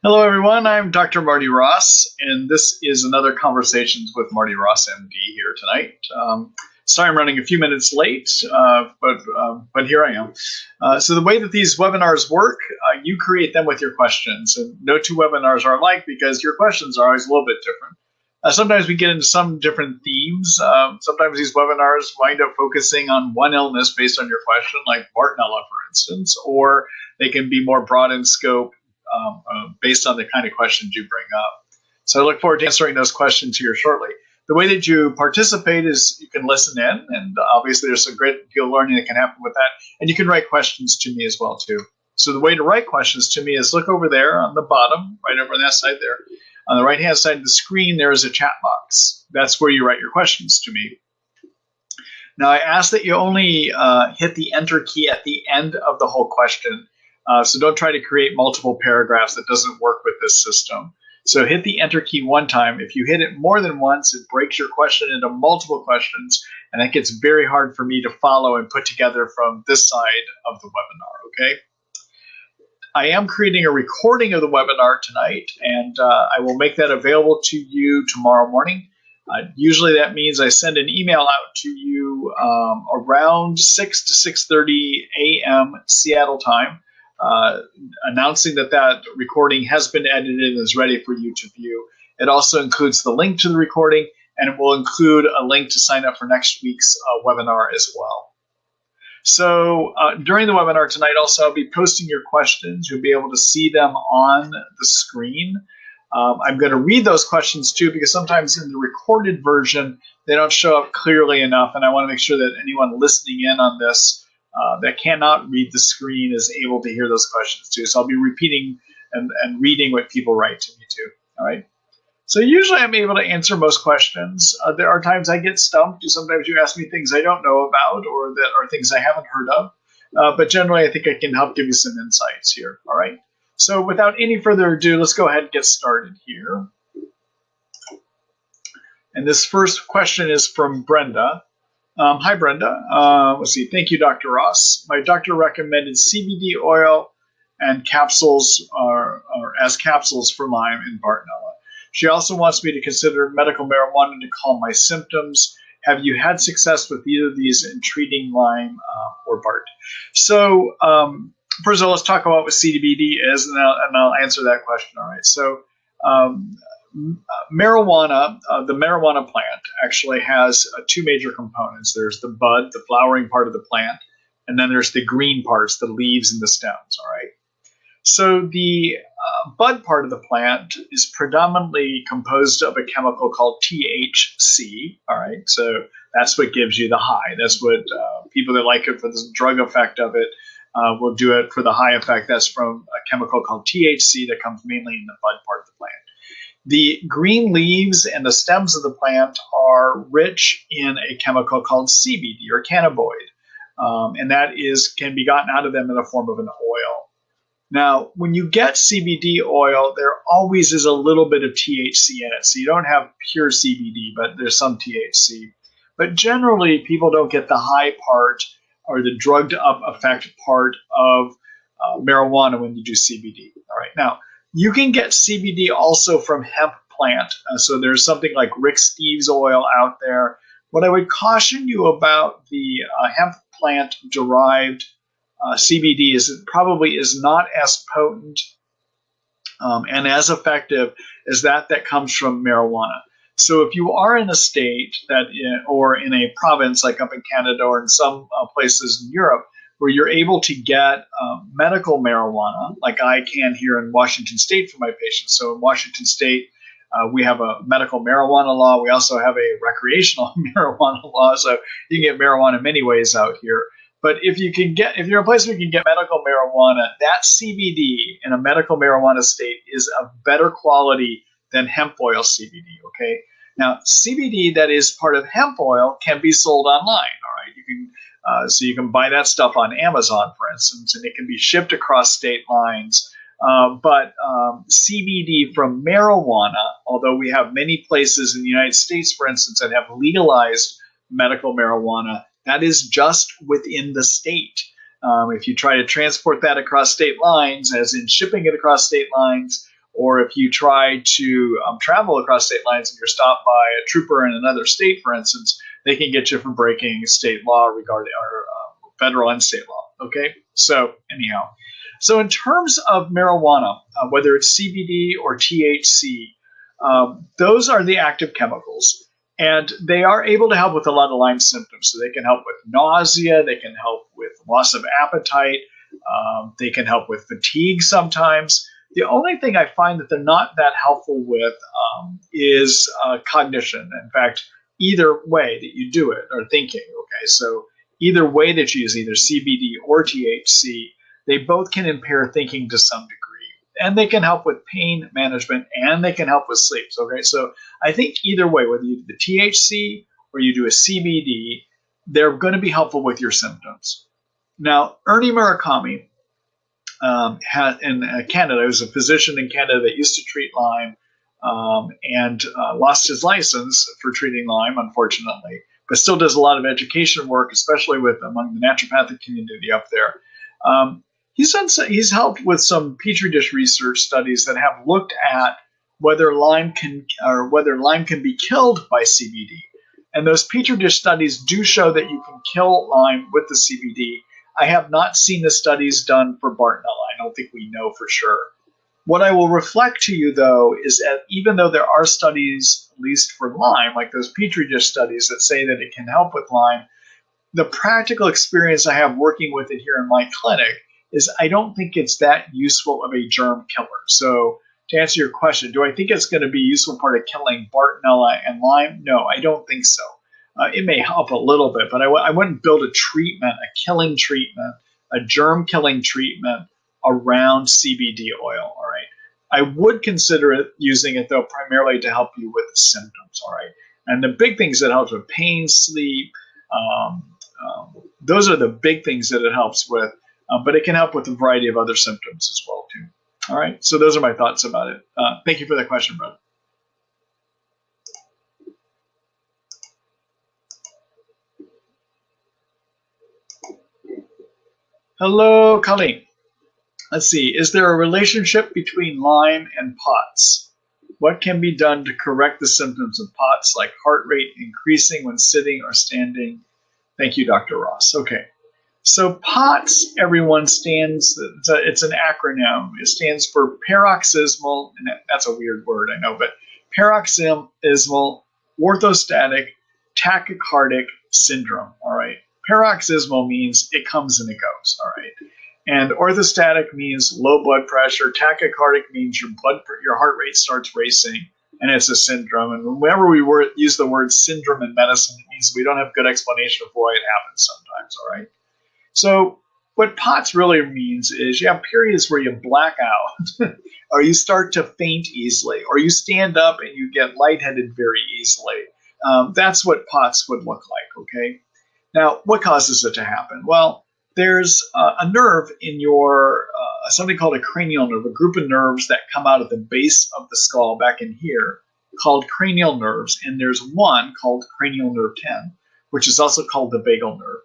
Hello, everyone. I'm Dr. Marty Ross, and this is another Conversations with Marty Ross MD here tonight. Sorry I'm running a few minutes late, but here I am. So the way that these webinars work, you create them with your questions, and no two webinars are alike because your questions are always a little bit different. Sometimes we get into some different themes. Sometimes these webinars wind up focusing on one illness based on your question, like Bartonella, for instance, or they can be more broad in scope based on the kind of questions you bring up. So I look forward to answering those questions here shortly. The way that you participate is you can listen in, and obviously there's a great deal of learning that can happen with that, and you can write questions to me as well too. So the way to write questions to me is look over there on the bottom, right over on that side there. On the right-hand side of the screen, there is a chat box. That's where you write your questions to me. Now, I ask that you only hit the enter key at the end of the whole question. So don't try to create multiple paragraphs. That doesn't work with this system. So hit the enter key one time. If you hit it more than once, it breaks your question into multiple questions, and that gets very hard for me to follow and put together from this side of the webinar, okay? I am creating a recording of the webinar tonight, and I will make that available to you tomorrow morning. Usually that means I send an email out to you around 6 to 6:30 a.m. Seattle time, announcing that recording has been edited and is ready for you to view. It also includes the link to the recording, and it will include a link to sign up for next week's webinar as well. So during the webinar tonight, also, I'll be posting your questions. You'll be able to see them on the screen. I'm going to read those questions too, because sometimes in the recorded version, they don't show up clearly enough, and I want to make sure that anyone listening in on this that cannot read the screen is able to hear those questions too. So I'll be repeating and reading what people write to me too. All right. So usually I'm able to answer most questions. There are times I get stumped. Sometimes you ask me things I don't know about or that are things I haven't heard of. But generally, I think I can help give you some insights here. All right. So without any further ado, let's go ahead and get started here. And this first question is from Brenda. Hi, Brenda. Let's see. Thank you, Dr. Ross. My doctor recommended CBD oil and capsules as capsules for Lyme and Bartonella. She also wants me to consider medical marijuana to calm my symptoms. Have you had success with either of these in treating Lyme or BART? So first of all, let's talk about what CBD is, and I'll answer that question. All right. So marijuana, the marijuana plant actually has two major components. There's the bud, the flowering part of the plant, and then there's the green parts, the leaves and the stems. All right. So the bud part of the plant is predominantly composed of a chemical called THC. All right, so that's what gives you the high. That's what people that like it for the drug effect of it will do it for the high effect. That's from a chemical called THC that comes mainly in the bud part of the plant. The green leaves and the stems of the plant are rich in a chemical called CBD or cannabinoid, and that can be gotten out of them in the form of an oil. Now, when you get CBD oil, there always is a little bit of THC in it. So you don't have pure CBD, but there's some THC. But generally, people don't get the high part or the drugged up effect part of marijuana when you do CBD. All right. Now, you can get CBD also from hemp plant. So there's something like Rick Steves oil out there. What I would caution you about the hemp plant derived CBD is it probably is not as potent and as effective as that comes from marijuana. So if you are in a state or in a province like up in Canada or in some places in Europe where you're able to get medical marijuana, like I can here in Washington State for my patients. So in Washington State, we have a medical marijuana law. We also have a recreational marijuana law. So you can get marijuana many ways out here. But if you're in a place where you can get medical marijuana, that CBD in a medical marijuana state is of better quality than hemp oil CBD, okay? Now, CBD that is part of hemp oil can be sold online, all right? So you can buy that stuff on Amazon, for instance, and it can be shipped across state lines. But CBD from marijuana, although we have many places in the United States, for instance, that have legalized medical marijuana, that is just within the state. If you try to transport that across state lines, as in shipping it across state lines, or if you try to travel across state lines and you're stopped by a trooper in another state, for instance, they can get you for breaking state law regarding our federal and state law. Okay, so anyhow, so in terms of marijuana, whether it's CBD or THC, those are the active chemicals. And they are able to help with a lot of Lyme symptoms. So they can help with nausea, they can help with loss of appetite, they can help with fatigue sometimes. The only thing I find that they're not that helpful with is cognition. In fact, either way that you do it, or thinking, okay? So either way that you use either CBD or THC, they both can impair thinking to some degree. And they can help with pain management, and they can help with sleep. Okay, so I think either way, whether you do the THC or you do a CBD, they're going to be helpful with your symptoms. Now, Ernie Murakami had in Canada, he was a physician in Canada that used to treat Lyme and lost his license for treating Lyme, unfortunately, but still does a lot of education work, especially with among the naturopathic community up there. He's helped with some petri dish research studies that have looked at whether Lyme can be killed by CBD, and those petri dish studies do show that you can kill Lyme with the CBD. I have not seen the studies done for Bartonella. I don't think we know for sure. What I will reflect to you, though, is that even though there are studies, at least for Lyme, like those petri dish studies that say that it can help with Lyme, the practical experience I have working with it here in my clinic is I don't think it's that useful of a germ killer. So to answer your question, do I think it's going to be a useful part of killing Bartonella and Lyme? No, I don't think so. It may help a little bit, but I wouldn't build a treatment, a killing treatment, a germ killing treatment around CBD oil, all right? I would consider using it, though, primarily to help you with the symptoms, all right? And the big things that helps with pain, sleep, those are the big things that it helps with, but it can help with a variety of other symptoms as well, too. All right, so those are my thoughts about it. Thank you for that question, brother. Hello, Colleen. Let's see. Is there a relationship between Lyme and POTS? What can be done to correct the symptoms of POTS, like heart rate increasing when sitting or standing? Thank you, Dr. Ross. Okay. So POTS, everyone stands, it's an acronym. It stands for paroxysmal, and that's a weird word, I know, but paroxysmal orthostatic tachycardic syndrome, all right? Paroxysmal means it comes and it goes, all right? And orthostatic means low blood pressure. Tachycardic means your heart rate starts racing, and it's a syndrome. And whenever we use the word syndrome in medicine, it means we don't have good explanation of why it happens sometimes, all right? So what POTS really means is you have periods where you black out, or you start to faint easily, or you stand up and you get lightheaded very easily. That's what POTS would look like, okay? Now, what causes it to happen? Well, there's a nerve in your, something called a cranial nerve, a group of nerves that come out of the base of the skull back in here, called cranial nerves, and there's one called cranial nerve 10, which is also called the vagal nerve.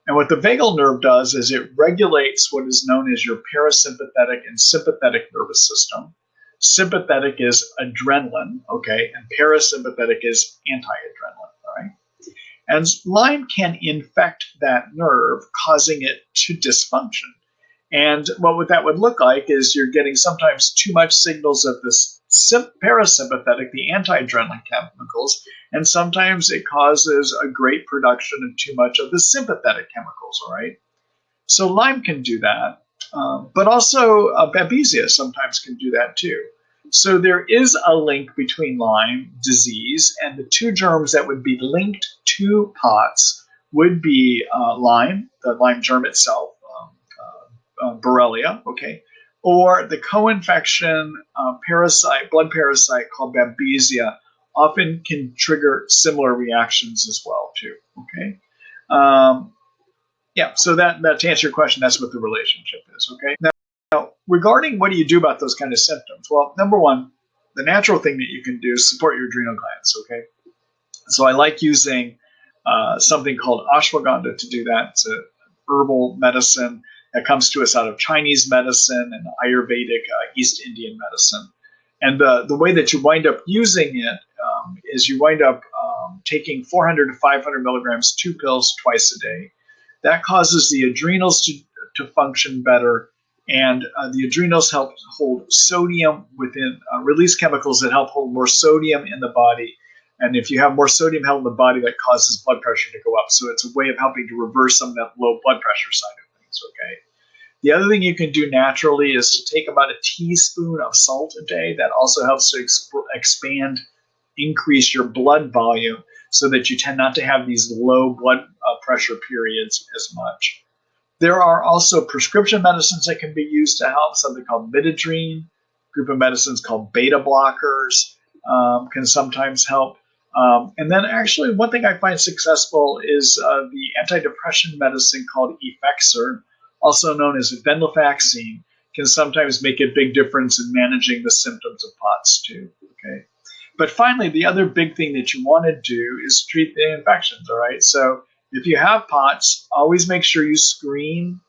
And what the vagal nerve does is it regulates what is known as your parasympathetic and sympathetic nervous system. Sympathetic is adrenaline, okay, and parasympathetic is anti-adrenaline, all right? And Lyme can infect that nerve, causing it to dysfunction. And what that would look like is you're getting sometimes too much signals of this parasympathetic, the anti-adrenaline chemicals, and sometimes it causes a great production of too much of the sympathetic chemicals, all right? So Lyme can do that, but also babesia sometimes can do that too. So there is a link between Lyme disease, and the two germs that would be linked to POTS would be Lyme, the Lyme germ itself, Borrelia, okay, or the co-infection blood parasite called babesia often can trigger similar reactions as well too, okay? Yeah, so that to answer your question, that's what the relationship is, okay? Now, regarding what do you do about those kind of symptoms? Well, number one, the natural thing that you can do is support your adrenal glands, okay? So I like using something called ashwagandha to do that. It's a herbal medicine that comes to us out of Chinese medicine and Ayurvedic East Indian medicine. And the way that you wind up using it is you wind up taking 400 to 500 milligrams, 2 pills twice a day. That causes the adrenals to function better, and the adrenals help hold sodium within, release chemicals that help hold more sodium in the body. And if you have more sodium held in the body, that causes blood pressure to go up. So it's a way of helping to reverse some of that low blood pressure side of things, okay? The other thing you can do naturally is to take about a teaspoon of salt a day. That also helps to expand, increase your blood volume so that you tend not to have these low blood pressure periods as much. There are also prescription medicines that can be used to help, something called midodrine, group of medicines called beta blockers can sometimes help. And then actually one thing I find successful is the antidepressant medicine called Effexor, also known as venlafaxine, can sometimes make a big difference in managing the symptoms of POTS too. Okay, but finally, the other big thing that you want to do is treat the infections. All right, so if you have POTS, always make sure you screen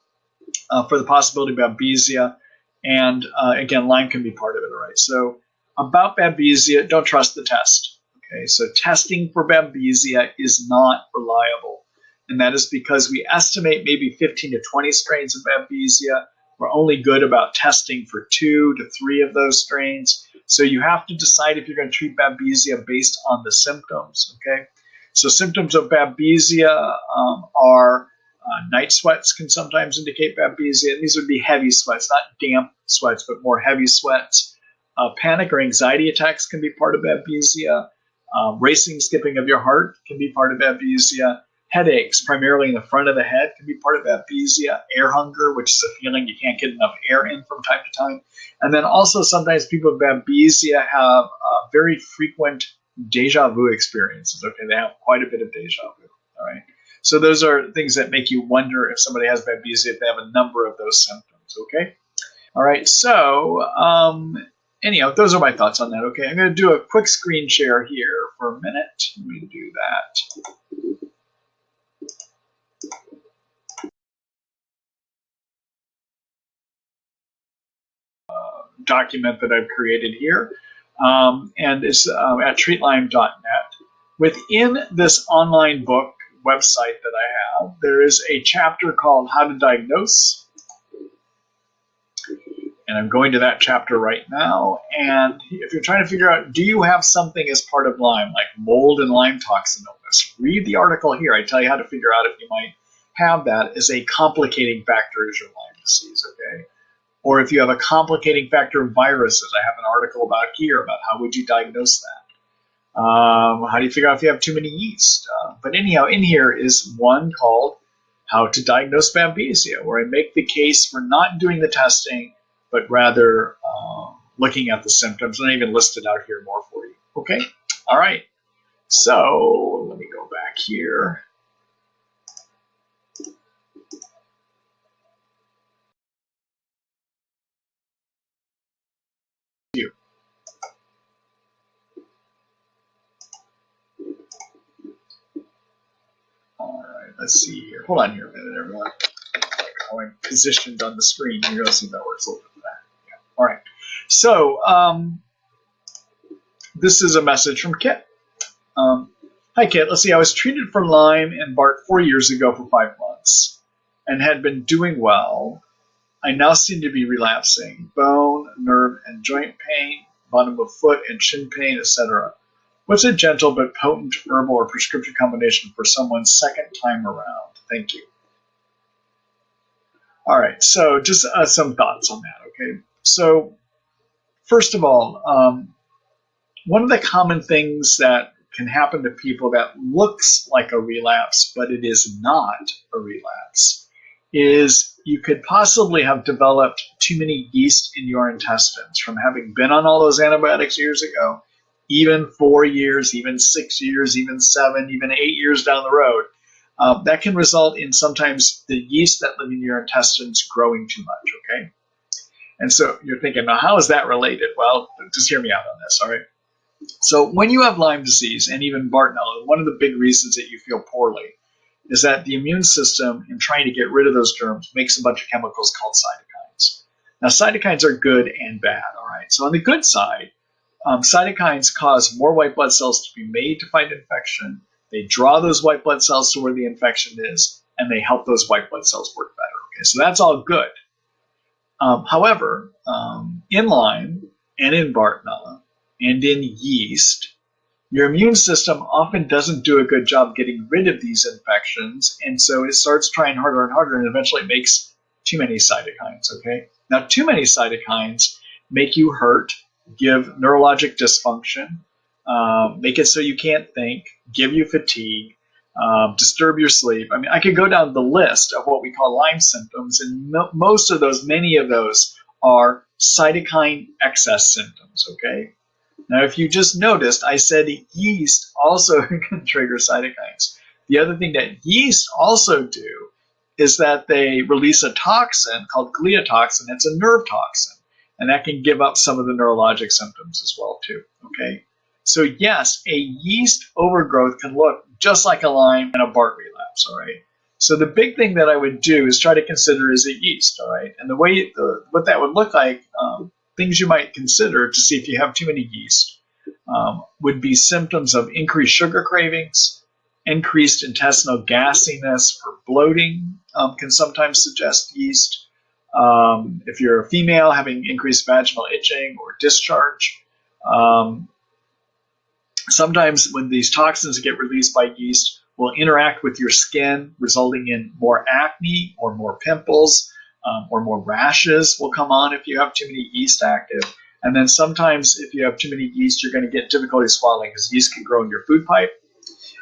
for the possibility of babesia, and again, Lyme can be part of it. All right, so about babesia, don't trust the test. Okay, so testing for babesia is not reliable. And that is because we estimate maybe 15 to 20 strains of babesia. We're only good about testing for 2 to 3 of those strains. So you have to decide if you're going to treat babesia based on the symptoms, okay? So symptoms of babesia are night sweats can sometimes indicate babesia. And these would be heavy sweats, not damp sweats, but more heavy sweats. Panic or anxiety attacks can be part of babesia. Racing, skipping of your heart can be part of babesia. Headaches, primarily in the front of the head, can be part of babesia. Air hunger, which is a feeling you can't get enough air in from time to time. And then also sometimes people with babesia have very frequent deja vu experiences. Okay, they have quite a bit of deja vu. All right. So those are things that make you wonder if somebody has babesia, if they have a number of those symptoms. Okay. All right. So anyhow, those are my thoughts on that. Okay, I'm going to do a quick screen share here for a minute. Let me do that. Document that I've created here, and it's at treatlyme.net. Within this online book website that I have, there is a chapter called How to Diagnose, and I'm going to that chapter right now. And if you're trying to figure out, do you have something as part of Lyme, like mold and Lyme toxin illness, read the article here. I tell you how to figure out if you might have that as a complicating factor as your Lyme disease, okay? Or if you have a complicating factor of viruses, I have an article about here about how would you diagnose that. How do you figure out if you have too many yeast? But anyhow, in here is one called How to Diagnose Babesia, where I make the case for not doing the testing, but rather looking at the symptoms. And I even listed out here more for you. Okay? All right. So let me go back here. All right, let's see here. Hold on here a minute, everyone. How I'm positioned on the screen here. Let's see if that works a little bit for that. Yeah. All right. So this is a message from Kit. Hi, Kit. Let's see. I was treated for Lyme and BART 4 years ago for 5 months and had been doing well. I now seem to be relapsing. Bone, nerve, and joint pain, bottom of foot and shin pain, etc. What's a gentle but potent herbal or prescription combination for someone's second time around? Thank you. All right, so just some thoughts on that, okay? So first of all, one of the common things that can happen to people that looks like a relapse, but it is not a relapse, is you could possibly have developed too many yeast in your intestines from having been on all those antibiotics years ago, even 4 years, even 6 years, even 7, even 8 years down the road. That can result in sometimes the yeast that live in your intestines growing too much, okay? And so you're thinking, now how is that related? Well, just hear me out on this, all right? So when you have Lyme disease and even Bartonella, one of the big reasons that you feel poorly is that the immune system, in trying to get rid of those germs, makes a bunch of chemicals called cytokines. Now, cytokines are good and bad, all right? So on the good side, cytokines cause more white blood cells to be made to fight infection. They draw those white blood cells to where the infection is, and they help those white blood cells work better. Okay, so that's all good. However, in Lyme and in Bartonella and in yeast, your immune system often doesn't do a good job getting rid of these infections, and so it starts trying harder and harder, and eventually it makes too many cytokines, okay? Now, too many cytokines make you hurt, give neurologic dysfunction, make it so you can't think, give you fatigue, disturb your sleep. I mean, I could go down the list of what we call Lyme symptoms, and most of those, many of those, are cytokine excess symptoms, okay? Now, if you just noticed, I said yeast also can trigger cytokines. The other thing that yeast also do is that they release a toxin called gliotoxin. It's a nerve toxin, and that can give up some of the neurologic symptoms as well, too, okay? So yes, a yeast overgrowth can look just like a Lyme and a Bart relapse, all right? So the big thing that I would do is try to consider is it yeast, all right? And the way, what that would look like, things you might consider to see if you have too many yeast would be symptoms of increased sugar cravings, increased intestinal gasiness or bloating can sometimes suggest yeast. If you're a female, having increased vaginal itching or discharge. Sometimes when these toxins get released by yeast, will interact with your skin, resulting in more acne or more pimples, or more rashes will come on if you have too many yeast active. And then sometimes if you have too many yeast, you're going to get difficulty swallowing because yeast can grow in your food pipe,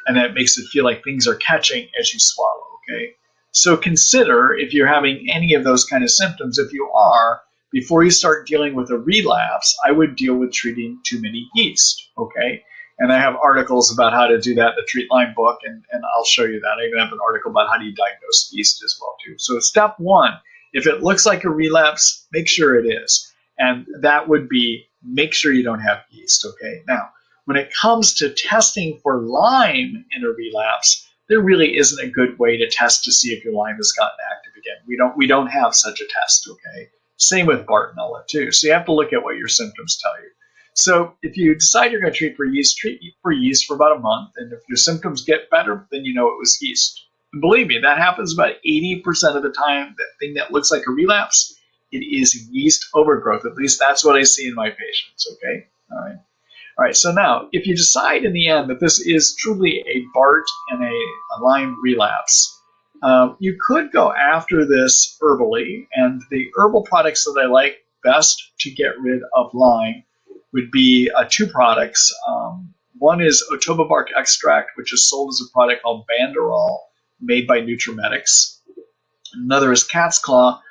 and that makes it feel like things are catching as you swallow, okay? So consider if you're having any of those kind of symptoms. If you are, before you start dealing with a relapse, I would deal with treating too many yeast, okay? And I have articles about how to do that in the Treat Lyme book, and I'll show you that. I even have an article about how do you diagnose yeast as well, too. So step one, if it looks like a relapse, make sure it is. And that would be make sure you don't have yeast, okay? Now, when it comes to testing for Lyme in a relapse, there really isn't a good way to test to see if your Lyme has gotten active again. We don't have such a test, okay? Same with Bartonella, too. So you have to look at what your symptoms tell you. So if you decide you're going to treat for yeast for about a month, and if your symptoms get better, then you know it was yeast. And believe me, that happens about 80% of the time. That thing that looks like a relapse, it is yeast overgrowth. At least that's what I see in my patients, okay? All right, so now, if you decide in the end that this is truly a Bart and a Lyme relapse, you could go after this herbally, and the herbal products that I like best to get rid of Lyme would be two products. One is Otoba bark extract, which is sold as a product called Banderol, made by Nutrimetics. Another is cat's claw,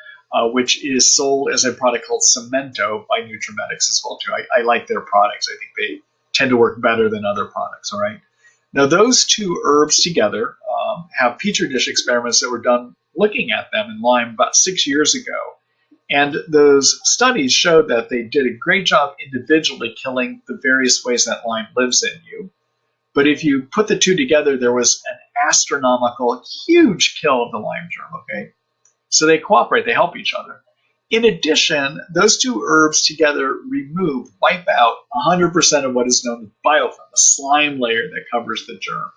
which is sold as a product called Cemento by Nutrimetics as well, too. I like their products. I think they tend to work better than other products, all right? Now, those two herbs together have Petri dish experiments that were done looking at them in Lyme about 6 years ago. And those studies showed that they did a great job individually killing the various ways that Lyme lives in you. But if you put the two together, there was an astronomical, huge kill of the Lyme germ, okay? So they cooperate, they help each other. In addition, those two herbs together wipe out 100% of what is known as biofilm, a slime layer that covers the germ.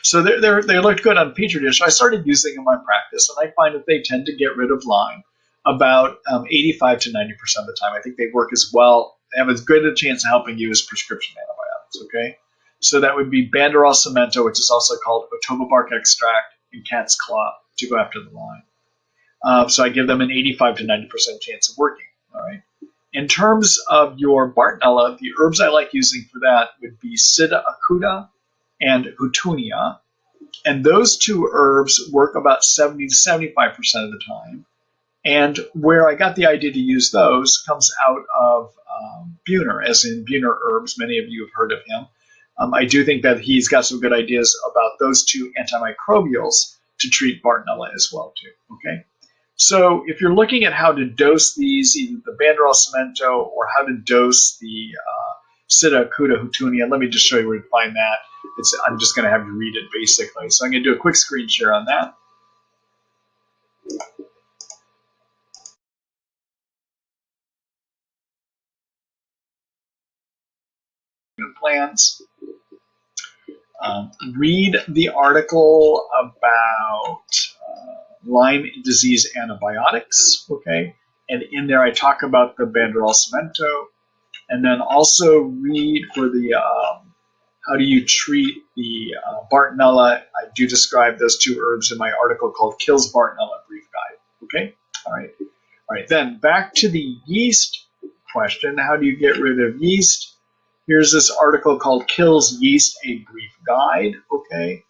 So they looked good on Petri dish. I started using them in my practice, and I find that they tend to get rid of Lyme about 85 to 90% of the time. I think they work as well. They have as good a chance of helping you as prescription antibiotics, okay? So that would be Banderol Cemento, which is also called Otoba bark extract, and cat's claw to go after the Lyme. So I give them an 85 to 90% chance of working, all right? In terms of your Bartonella, the herbs I like using for that would be Sida acuta and Houtunia. And those two herbs work about 70 to 75% of the time. And where I got the idea to use those comes out of Buhner, as in Buhner Herbs. Many of you have heard of him. I do think that he's got some good ideas about those two antimicrobials to treat Bartonella as well, too, okay? So if you're looking at how to dose these, either the Banderol Cemento or how to dose the Sida acuta Houtunia, let me just show you where to find that. I'm just going to have you read it basically. So I'm going to do a quick screen share on that. plans. Read the article about Lyme disease antibiotics, okay? And in there I talk about the Banderol Cemento. And then also read for the how do you treat the Bartonella. I do describe those two herbs in my article called Kills Bartonella Brief Guide, okay? All right, then back to the yeast question. How do you get rid of yeast? Here's this article called Kills Yeast, a Brief Guide, okay?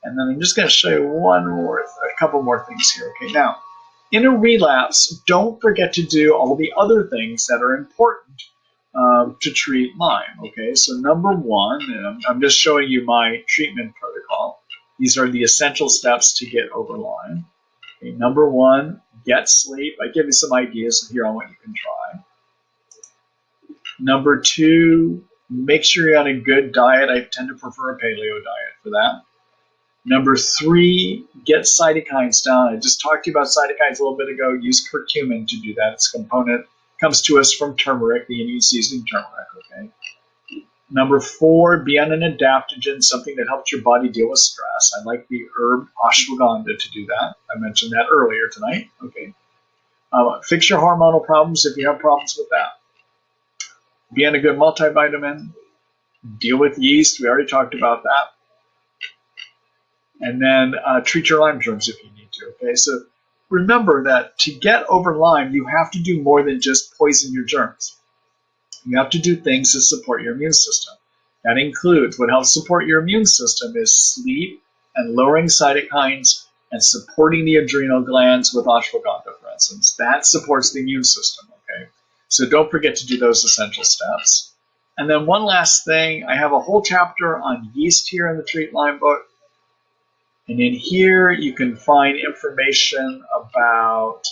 And then I'm just going to show you a couple more things here, okay? Now, in a relapse, don't forget to do all the other things that are important to treat Lyme, okay? So number one, and I'm just showing you my treatment protocol. These are the essential steps to get over Lyme. Okay, number one, get sleep. I give you some ideas here on what you can try. Number two, make sure you're on a good diet. I tend to prefer a paleo diet for that. Number three, get cytokines down. I just talked to you about cytokines a little bit ago. Use curcumin to do that. It's a component. Comes to us from turmeric, the Indian seasoning turmeric, okay? Number four, be on an adaptogen, something that helps your body deal with stress. I like the herb ashwagandha to do that. I mentioned that earlier tonight, okay? Fix your hormonal problems if you have problems with that. Be on a good multivitamin. Deal with yeast. We already talked about that. And then treat your Lyme germs if you need to, okay? So remember that to get over Lyme, you have to do more than just poison your germs. You have to do things to support your immune system. That includes what helps support your immune system is sleep and lowering cytokines and supporting the adrenal glands with ashwagandha, for instance. That supports the immune system, okay? So don't forget to do those essential steps. And then one last thing, I have a whole chapter on yeast here in the Treat Lyme book. And in here, you can find information about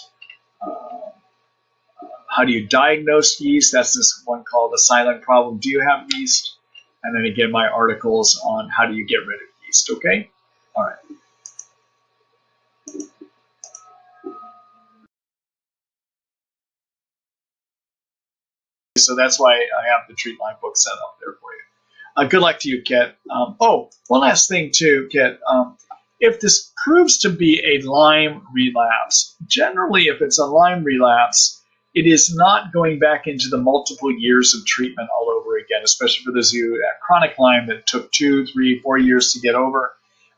how do you diagnose yeast. That's this one called The Silent Problem. Do you have yeast? And then again, my articles on how do you get rid of yeast, okay? All right. So that's why I have the Treat Lyme book set up there for you. Good luck to you, Kit. One last thing too, Kit. If this proves to be a Lyme relapse, generally if it's a Lyme relapse, it is not going back into the multiple years of treatment all over again, especially for those of you at chronic Lyme that took 2, 3, 4 years to get over.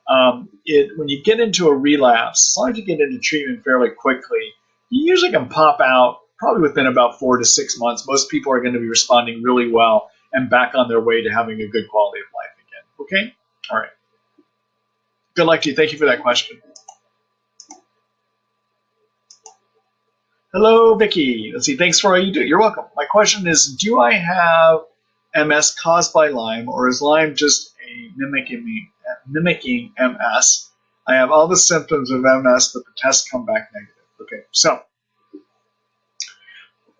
When you get into a relapse, as long as you get into treatment fairly quickly, you usually can pop out probably within about 4 to 6 months. Most people are going to be responding really well and back on their way to having a good quality of life again. Okay? All right. Good luck to you. Thank you for that question. Hello, Vicky. Let's see. Thanks for all you do. You're welcome. My question is, do I have MS caused by Lyme, or is Lyme just a mimicking MS? I have all the symptoms of MS, but the tests come back negative. Okay, so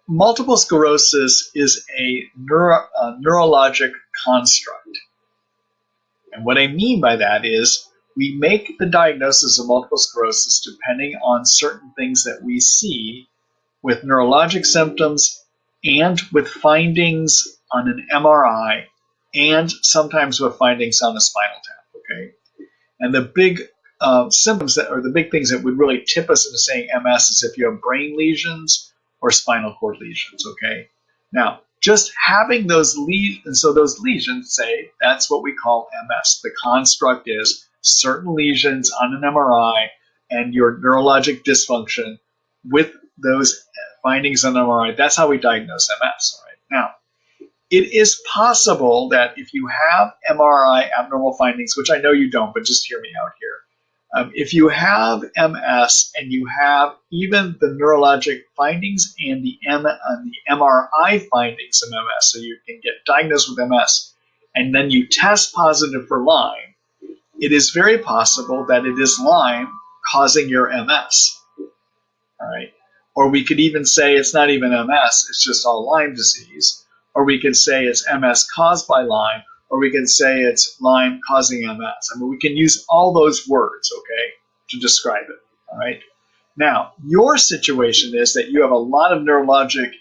multiple sclerosis is a neurologic construct. And what I mean by that is we make the diagnosis of multiple sclerosis depending on certain things that we see with neurologic symptoms and with findings on an MRI and sometimes with findings on a spinal tap, okay? And the big symptoms that, or the big things that would really tip us into saying MS is if you have brain lesions or spinal cord lesions, okay? Now, just having those lesions, so those lesions say that's what we call MS. The construct is certain lesions on an MRI and your neurologic dysfunction with those findings on MRI. That's how we diagnose MS, all right? Now, it is possible that if you have MRI abnormal findings, which I know you don't, but just hear me out here. If you have MS and you have even the neurologic findings and the MRI findings of MS, so you can get diagnosed with MS, and then you test positive for Lyme, it is very possible that it is Lyme causing your MS, all right? Or we could even say it's not even MS, it's just all Lyme disease. Or we could say it's MS caused by Lyme, or we can say it's Lyme causing MS. I mean, we can use all those words, okay, to describe it, all right? Now, your situation is that you have a lot of neurologic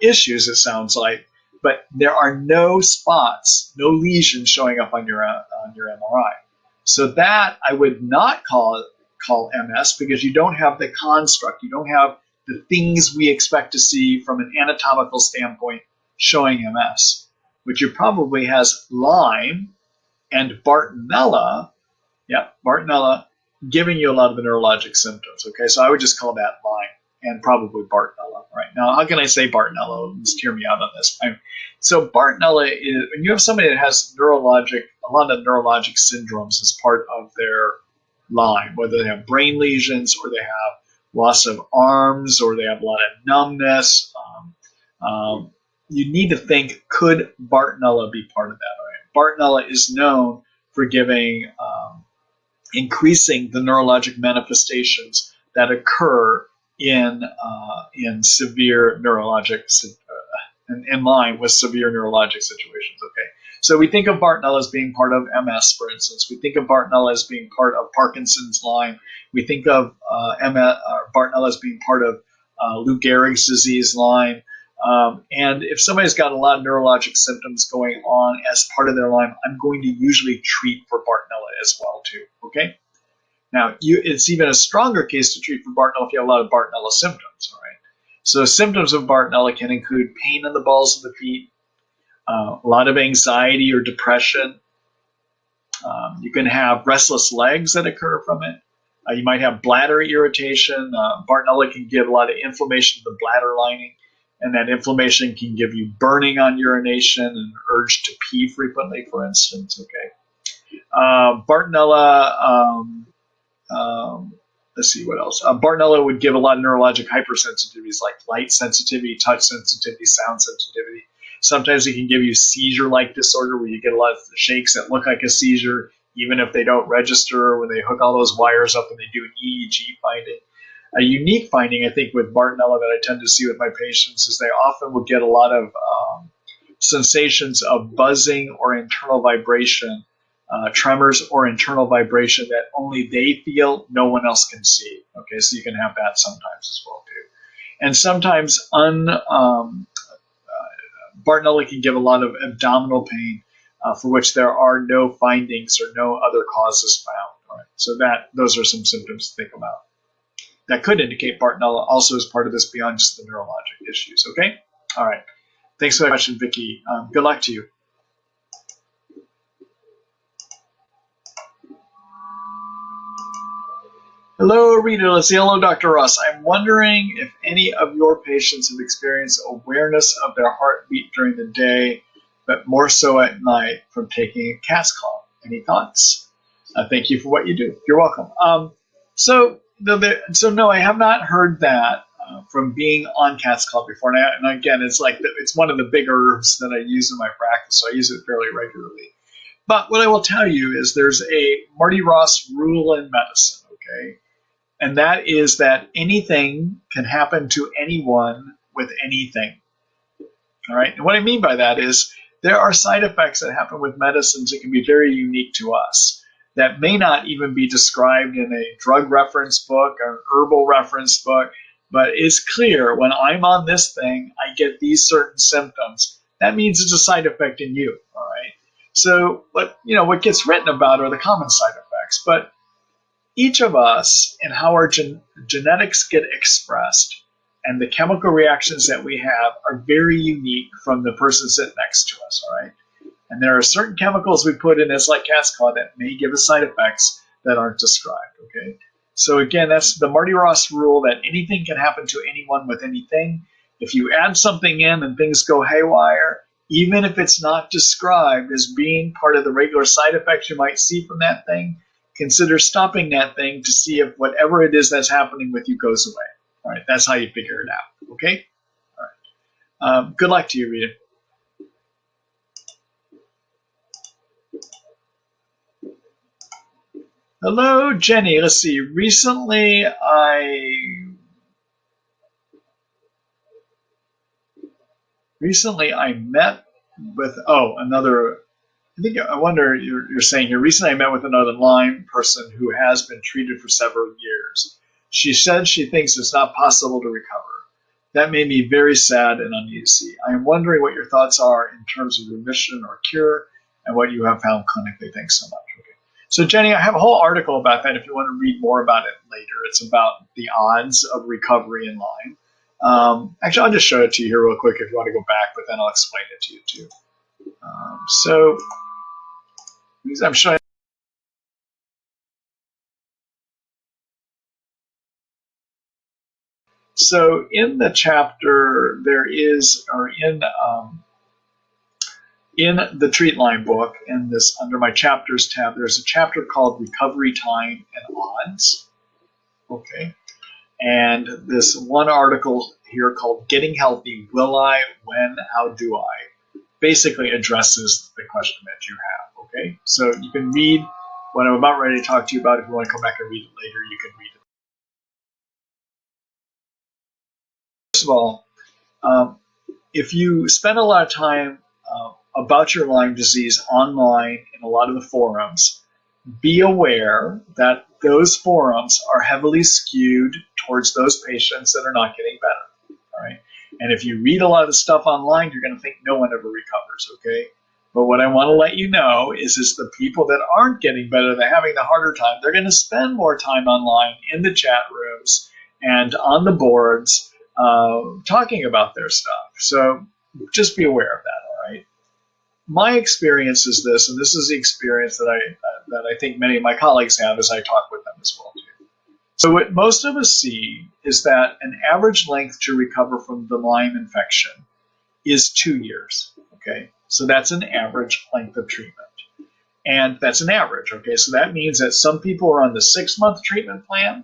issues, it sounds like, but there are no spots, no lesions showing up on your MRI. So that I would not call MS, because you don't have the construct, you don't have the things we expect to see from an anatomical standpoint showing MS. What you probably has Lyme and Bartonella, Bartonella, giving you a lot of the neurologic symptoms. Okay, so I would just call that Lyme and probably Bartonella. Right now, how can I say Bartonella? Just hear me out on this. So Bartonella is when you have somebody that has a lot of neurologic syndromes as part of their Lyme, whether they have brain lesions or they have loss of arms or they have a lot of numbness. You need to think, could Bartonella be part of that? Right? Bartonella is known for giving increasing the neurologic manifestations that occur in severe neurologic in line with severe neurologic situations. Okay, so we think of Bartonella as being part of MS, for instance. We think of Bartonella as being part of Parkinson's, Lyme. We think of Bartonella as being part of Lou Gehrig's disease, Lyme. And if somebody's got a lot of neurologic symptoms going on as part of their Lyme, I'm going to usually treat for Bartonella as well too. Okay. Now, it's even a stronger case to treat for Bartonella if you have a lot of Bartonella symptoms. All right. So symptoms of Bartonella can include pain in the balls of the feet, a lot of anxiety or depression. You can have restless legs that occur from it. You might have bladder irritation. Bartonella can give a lot of inflammation to the bladder lining, and that inflammation can give you burning on urination and urge to pee frequently, for instance. Okay. Bartonella, let's see what else. Bartonella would give a lot of neurologic hypersensitivities like light sensitivity, touch sensitivity, sound sensitivity. Sometimes it can give you seizure-like disorder where you get a lot of shakes that look like a seizure, even if they don't register, when they hook all those wires up and they do an EEG finding. A unique finding, I think, with Bartonella that I tend to see with my patients is they often will get a lot of sensations of buzzing or internal vibration, tremors or internal vibration that only they feel, no one else can see. Okay, so you can have that sometimes as well too. And sometimes Bartonella can give a lot of abdominal pain for which there are no findings or no other causes found. All right, so those are some symptoms to think about. That could indicate Bartonella also is part of this beyond just the neurologic issues. Okay? All right. Thanks so much, Vicky. Good luck to you. Hello, Rita. Let's see. Hello, Dr. Ross. I'm wondering if any of your patients have experienced awareness of their heartbeat during the day, but more so at night from taking a cat's claw. Any thoughts? Thank you for what you do. You're welcome. So no, I have not heard that from being on cat's claw before. And again, it's one of the big herbs that I use in my practice, so I use it fairly regularly. But what I will tell you is there's a Marty Ross rule in medicine, okay? And that is that anything can happen to anyone with anything. All right. And what I mean by that is there are side effects that happen with medicines that can be very unique to us that may not even be described in a drug reference book or herbal reference book, but it's clear when I'm on this thing, I get these certain symptoms. That means it's a side effect in you. All right. So, what gets written about are the common side effects, but each of us and how our genetics get expressed and the chemical reactions that we have are very unique from the person sitting next to us, all right? And there are certain chemicals we put in as like cat's claw that may give us side effects that aren't described, okay? So again, that's the Marty Ross rule that anything can happen to anyone with anything. If you add something in and things go haywire, even if it's not described as being part of the regular side effects you might see from that thing, consider stopping that thing to see if whatever it is that's happening with you goes away. All right, that's how you figure it out, okay? All right. Good luck to you, Rita. Hello, Jenny. Let's see. Recently, I met with, I wonder, you're saying here, recently I met with another Lyme person who has been treated for several years. She said she thinks it's not possible to recover. That made me very sad and uneasy. I am wondering what your thoughts are in terms of remission or cure and what you have found clinically. Thanks so much. Okay. So Jenny, I have a whole article about that if you want to read more about it later. It's about the odds of recovery in Lyme. Actually, I'll just show it to you here real quick if you want to go back, but then I'll explain it to you too. So I'm showing. So in the chapter, there is, or in the Treat Lyme book, in this under my chapters tab, there's a chapter called Recovery Time and Odds. Okay. And this one article here called Getting Healthy, Will I, When, How Do I? Basically addresses the question that you have. Okay. So you can read what I'm about ready to talk to you about. If you want to come back and read it later, you can read it. First of all, if you spend a lot of time about your Lyme disease online in a lot of the forums, be aware that those forums are heavily skewed towards those patients that are not getting better. All right. And if you read a lot of the stuff online, you're going to think no one ever recovers. Okay. But what I want to let you know is the people that aren't getting better, they're having the harder time, they're going to spend more time online in the chat rooms and on the boards talking about their stuff. So just be aware of that. All right. My experience is this, and this is the experience that I think many of my colleagues have as I talk with them as well too. So what most of us see is that an average length to recover from the Lyme infection is 2 years. Okay, so that's an average length of treatment, and that's an average. Okay, so that means that some people are on the 6-month treatment plan.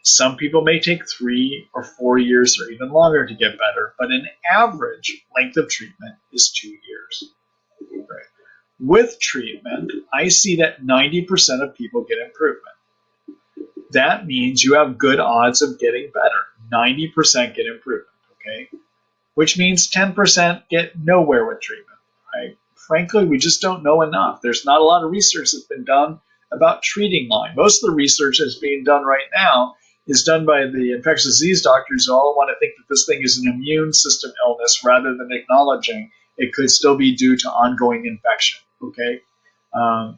Some people may take 3 or 4 years or even longer to get better, but an average length of treatment is 2 years. Right. With treatment, I see that 90% of people get improvement. That means you have good odds of getting better. 90% get improvement, okay? Which means 10% get nowhere with treatment, right? Frankly, we just don't know enough. There's not a lot of research that's been done about treating Lyme. Most of the research that's being done right now is done by the infectious disease doctors who all want to think that this thing is an immune system illness rather than acknowledging it could still be due to ongoing infection, okay?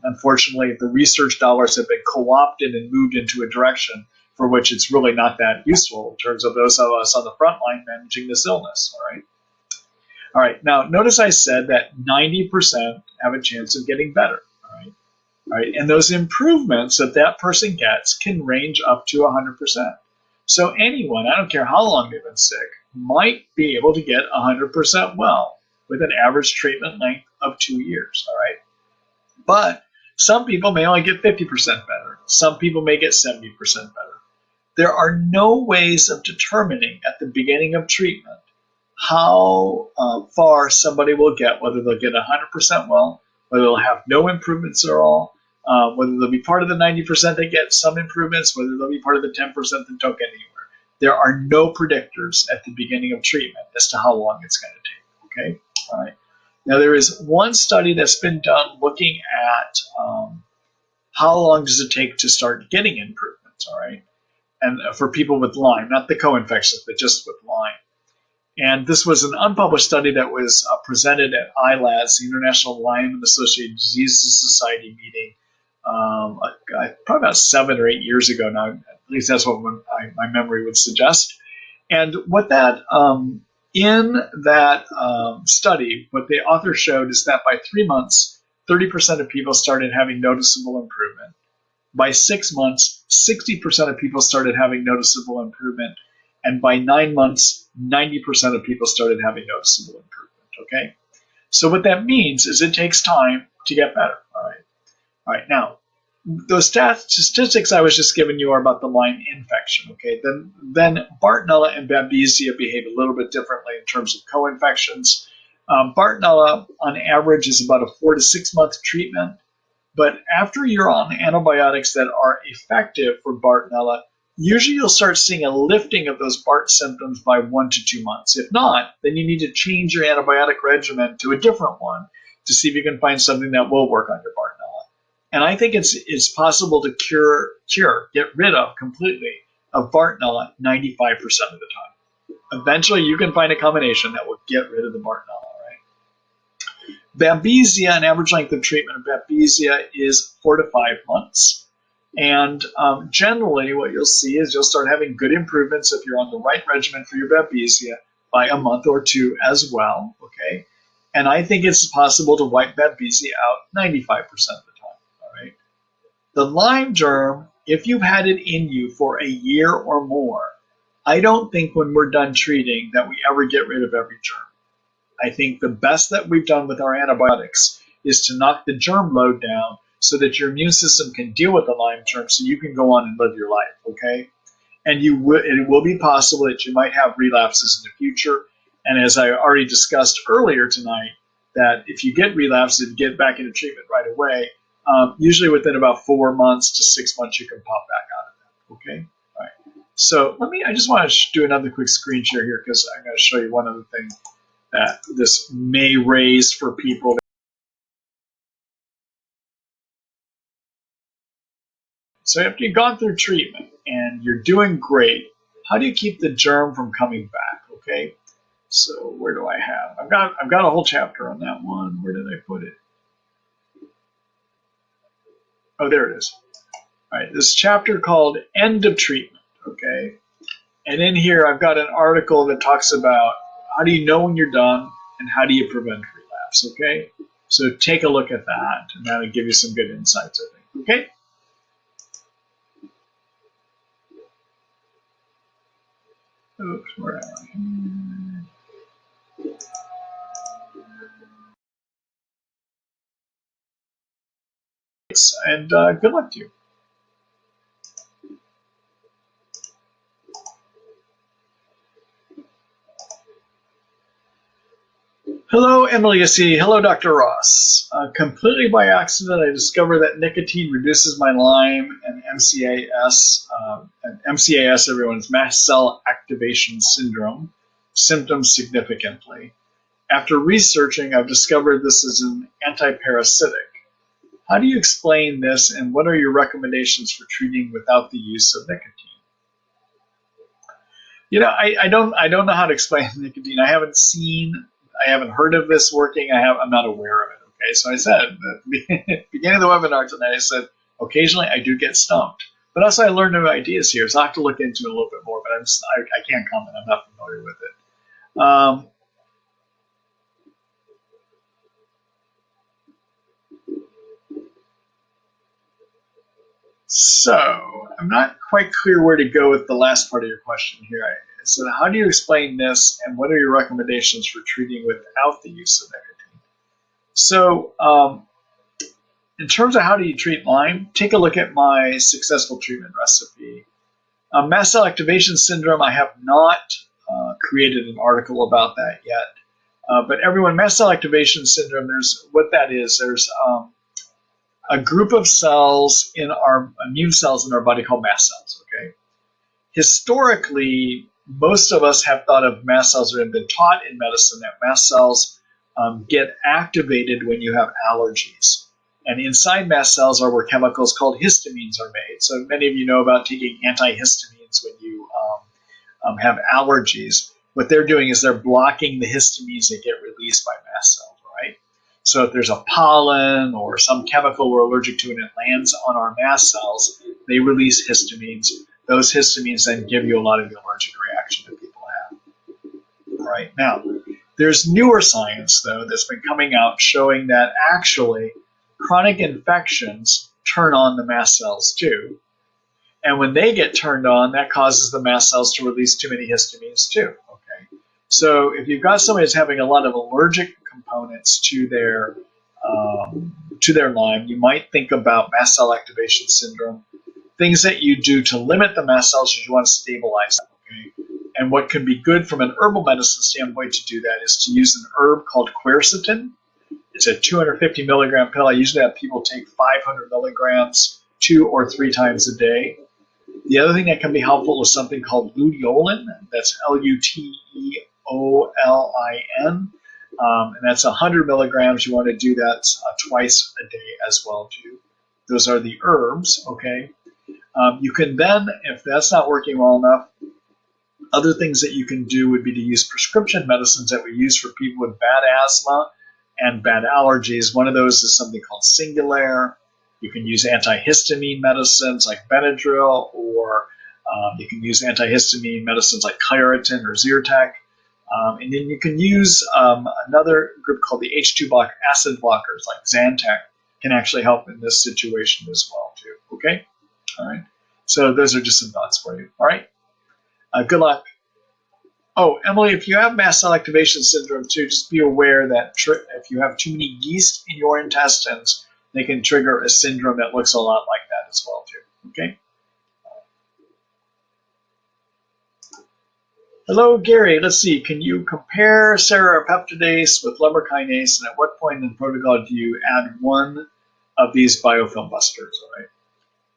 Unfortunately, the research dollars have been co-opted and moved into a direction for which it's really not that useful in terms of those of us on the front line managing this illness, all right? All right, now notice I said that 90% have a chance of getting better, all right? All right, and those improvements that that person gets can range up to 100%. So anyone, I don't care how long they've been sick, might be able to get 100% well with an average treatment length of 2 years, all right? But some people may only get 50% better. Some people may get 70% better. There are no ways of determining at the beginning of treatment how far somebody will get, whether they'll get 100% well, whether they'll have no improvements at all, whether they'll be part of the 90% that get some improvements, whether they'll be part of the 10% that don't get anywhere. There are no predictors at the beginning of treatment as to how long it's going to take, okay? All right. Now, there is one study that's been done looking at how long does it take to start getting improvements, all right? And for people with Lyme, not the co-infections, but just with Lyme. And this was an unpublished study that was presented at ILADS, the International Lyme and Associated Diseases Society meeting, probably about 7 or 8 years ago now. At least that's what my memory would suggest. And what that in that study, what the author showed is that by 3 months, 30% of people started having noticeable improvement. By 6 months, 60% of people started having noticeable improvement. And by 9 months, 90% of people started having noticeable improvement, okay? So what that means is it takes time to get better, all right? All right, now, those statistics I was just giving you are about the Lyme infection, okay? Then Bartonella and babesia behave a little bit differently in terms of co-infections. Bartonella, on average, is about a 4 to 6 month treatment. But after you're on antibiotics that are effective for Bartonella, usually you'll start seeing a lifting of those BART symptoms by 1 to 2 months. If not, then you need to change your antibiotic regimen to a different one to see if you can find something that will work on your Bartonella. And I think it's possible to get rid of completely of Bartonella 95% of the time. Eventually, you can find a combination that will get rid of the Bartonella. Babesia, an average length of treatment of babesia is 4 to 5 months. And generally, what you'll see is you'll start having good improvements if you're on the right regimen for your babesia by a month or two as well. Okay, and I think it's possible to wipe babesia out 95% of the time. All right. The Lyme germ, if you've had it in you for a year or more, I don't think when we're done treating that we ever get rid of every germ. I think the best that we've done with our antibiotics is to knock the germ load down so that your immune system can deal with the Lyme germ so you can go on and live your life, okay? And it will be possible that you might have relapses in the future. And as I already discussed earlier tonight, that if you get relapses, if you get back into treatment right away, usually within about 4 months to 6 months, you can pop back out of that, okay? All right. So I just want to do another quick screen share here because I'm going to show you one other thing that this may raise for people. So after you've gone through treatment and you're doing great, how do you keep the germ from coming back? Okay, so where do I have? I've got a whole chapter on that one. Where did I put it? Oh, there it is. All right, this chapter called End of Treatment. Okay, and in here I've got an article that talks about how do you know when you're done and how do you prevent relapse. Okay, so take a look at that, and that'll give you some good insights, I think. Okay. Oops, where am I? And good luck to you. Hello, Emily C. Hello, Dr. Ross. Completely by accident, I discovered that nicotine reduces my Lyme and MCAS. And MCAS, everyone's mast cell activation syndrome symptoms significantly. After researching, I've discovered this is an antiparasitic. How do you explain this, and what are your recommendations for treating without the use of nicotine? You know, I don't know how to explain nicotine. I haven't heard of this working. I'm not aware of it. Okay, so I said at the beginning of the webinar tonight, I said occasionally I do get stumped, but also I learned new ideas here, so I have to look into it a little bit more. But I can't comment. I'm not familiar with it. So I'm not quite clear where to go with the last part of your question here. So how do you explain this, and what are your recommendations for treating without the use of nicotine? So in terms of how do you treat Lyme, take a look at my successful treatment recipe. Mast cell activation syndrome, I have not created an article about that yet. But everyone, mast cell activation syndrome, there's a group of cells in our immune cells in our body called mast cells, okay? Historically, most of us have thought of mast cells, or have been taught in medicine that mast cells get activated when you have allergies. And inside mast cells are where chemicals called histamines are made. So many of you know about taking antihistamines when you have allergies. What they're doing is they're blocking the histamines that get released by mast cells, right? So if there's a pollen or some chemical we're allergic to and it lands on our mast cells, they release histamines. Those histamines then give you a lot of the allergic reaction that people have. Right now, there's newer science, though, that's been coming out showing that actually chronic infections turn on the mast cells too. And when they get turned on, that causes the mast cells to release too many histamines too. Okay, so if you've got somebody that's having a lot of allergic components to their Lyme, you might think about mast cell activation syndrome. Things that you do to limit the mast cells is you want to stabilize them. Okay, and what can be good from an herbal medicine standpoint to do that is to use an herb called quercetin. It's a 250 milligram pill. I usually have people take 500 milligrams 2 or 3 times a day. The other thing that can be helpful is something called luteolin. That's Luteolin. And that's 100 milligrams. You want to do that twice a day as well, too. Those are the herbs, okay? You can then, if that's not working well enough, Other things that you can do would be to use prescription medicines that we use for people with bad asthma and bad allergies. One of those is something called Singulair. You can use antihistamine medicines like Benadryl, or you can use antihistamine medicines like Claritin or Zyrtec. And then you can use another group called the H2 block acid blockers like Zantac can actually help in this situation as well too. Okay? All right. So those are just some thoughts for you. All right. Good luck. Oh, Emily, if you have mast cell activation syndrome too, just be aware that if you have too many yeast in your intestines, they can trigger a syndrome that looks a lot like that as well too. Okay. Hello, Gary. Let's see. Can you compare serrapeptidase with lumber kinase, and at what point in the protocol do you add one of these biofilm busters? All right.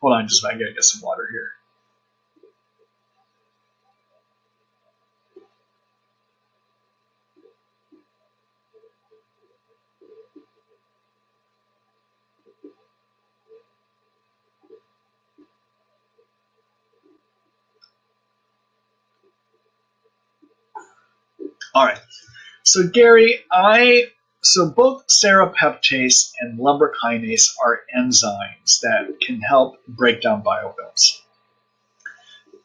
Hold on, just a minute. I gotta get some water here. All right. So Gary, so both serrapeptase and lumber kinase are enzymes that can help break down biofilms.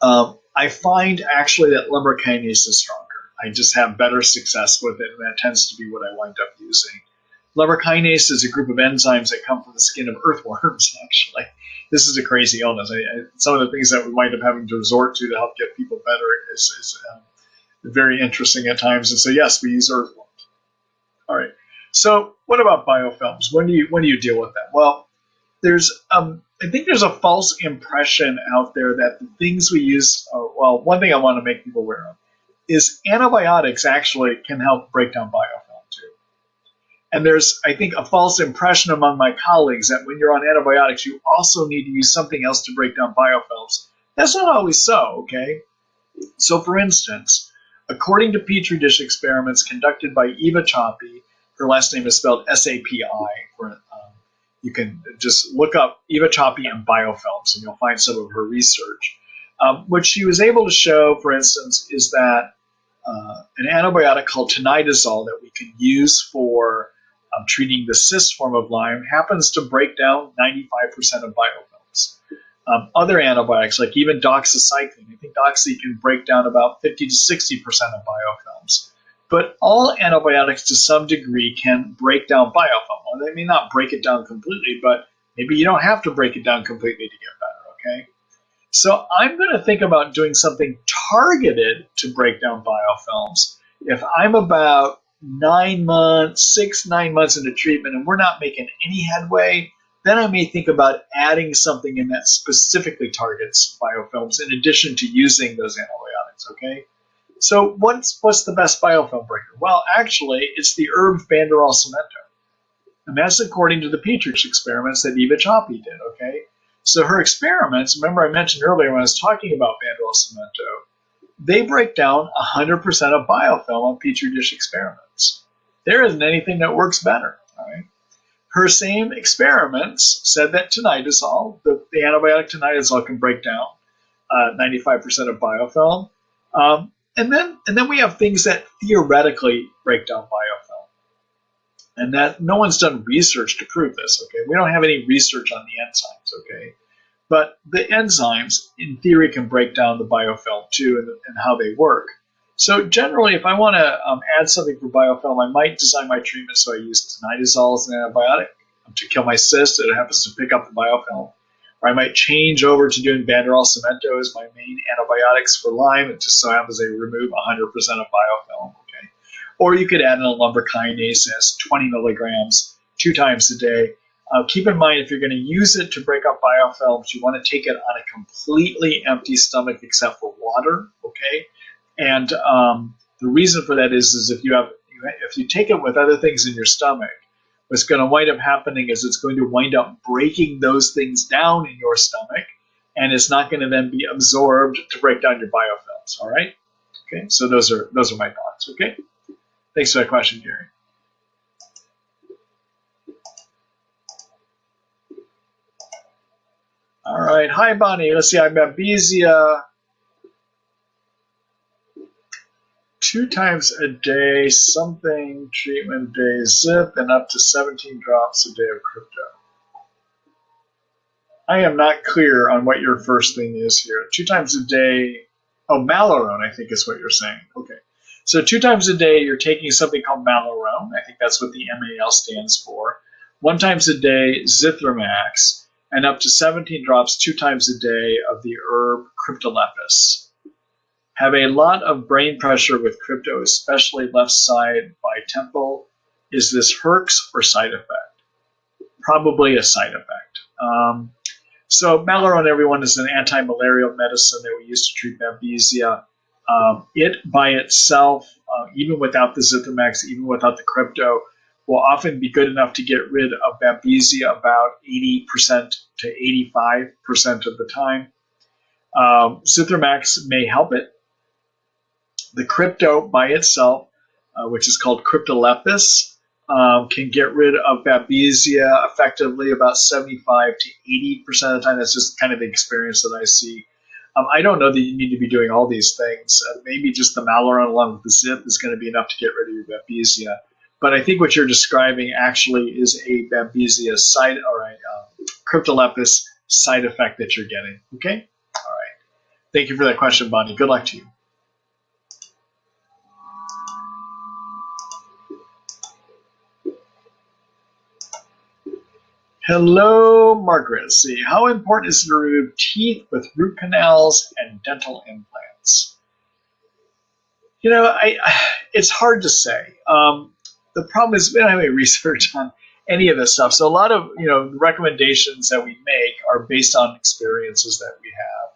I find actually that lumber kinase is stronger. I just have better success with it, and that tends to be what I wind up using. Lumber kinase is a group of enzymes that come from the skin of earthworms, actually. This is a crazy illness. Some of the things that we wind up having to resort to help get people better is very interesting at times. And so, yes, we use earthworms. All right. So what about biofilms? When do you deal with them? Well, I think there's a false impression out there that the things we use, one thing I want to make people aware of is antibiotics actually can help break down biofilm too. And there's, I think, a false impression among my colleagues that when you're on antibiotics, you also need to use something else to break down biofilms. That's not always so, okay? So for instance, according to Petri dish experiments conducted by Eva Choppy, her last name is spelled S-A-P-I, you can just look up Eva Choppy and biofilms, and you'll find some of her research. What she was able to show, for instance, is that an antibiotic called tinidazole that we can use for treating the cyst form of Lyme happens to break down 95% of biofilms. Other antibiotics, like even doxycycline, I think doxy can break down about 50 to 60% of biofilms. But all antibiotics to some degree can break down biofilm. Well, they may not break it down completely, but maybe you don't have to break it down completely to get better, okay? So I'm going to think about doing something targeted to break down biofilms. If I'm about 9 months, 9 months into treatment and we're not making any headway, then I may think about adding something in that specifically targets biofilms in addition to using those antibiotics, okay? So what's the best biofilm breaker? Well, actually, it's the herb Vanderall cemento. And that's according to the Petri dish experiments that Eva Choppy did, okay? So her experiments, remember I mentioned earlier when I was talking about Vanderall cemento, they break down 100% of biofilm on Petri dish experiments. There isn't anything that works better, all right? Her same experiments said that tinidazole, the antibiotic tinidazole, can break down 95% of biofilm. And then we have things that theoretically break down biofilm. And that no one's done research to prove this, okay? We don't have any research on the enzymes, okay? But the enzymes, in theory, can break down the biofilm too and how they work. So generally, if I want to add something for biofilm, I might design my treatment so I use tinidazole as an antibiotic to kill my cyst. It happens to pick up the biofilm. Or I might change over to doing Vanderall cemento as my main antibiotics for Lyme. It just so happens they remove 100% of biofilm. Okay. Or you could add in a lumber kinase as 20 milligrams 2 times a day. Keep in mind, if you're going to use it to break up biofilms, you want to take it on a completely empty stomach except for water. Okay. And the reason for that is if you take it with other things in your stomach, what's going to wind up happening is it's going to wind up breaking those things down in your stomach, and it's not going to then be absorbed to break down your biofilms. All right. Okay. So those are my thoughts. Okay. Thanks for that question, Gary. All right. Hi, Bonnie. Let's see. I'm babesia. 2 times a day, something, treatment day, zip, and up to 17 drops a day of crypto. I am not clear on what your first thing is here. 2 times a day, oh, Malarone, I think is what you're saying. Okay. So 2 times a day, you're taking something called Malarone. I think that's what the MAL stands for. 1 times a day, Zithromax, and up to 17 drops 2 times a day of the herb Cryptolepis. Have a lot of brain pressure with crypto, especially left side by temple. Is this Herx or side effect? Probably a side effect. So Malarone, everyone, is an anti-malarial medicine that we use to treat babesia. It by itself, even without the Zithromax, even without the crypto, will often be good enough to get rid of babesia about 80% to 85% of the time. Zithromax may help it. The crypto by itself, which is called Cryptolepis, can get rid of babesia effectively about 75 to 80% of the time. That's just kind of the experience that I see. I don't know that you need to be doing all these things. Maybe just the Malarone along with the Zip is going to be enough to get rid of your babesia. But I think what you're describing actually is a babesia side, or a Cryptolepis side effect that you're getting. Okay? All right. Thank you for that question, Bonnie. Good luck to you. Hello, Margaret. See, how important is it to remove teeth with root canals and dental implants? You know, it's hard to say. The problem is we don't have any research on any of this stuff. So a lot of recommendations that we make are based on experiences that we have.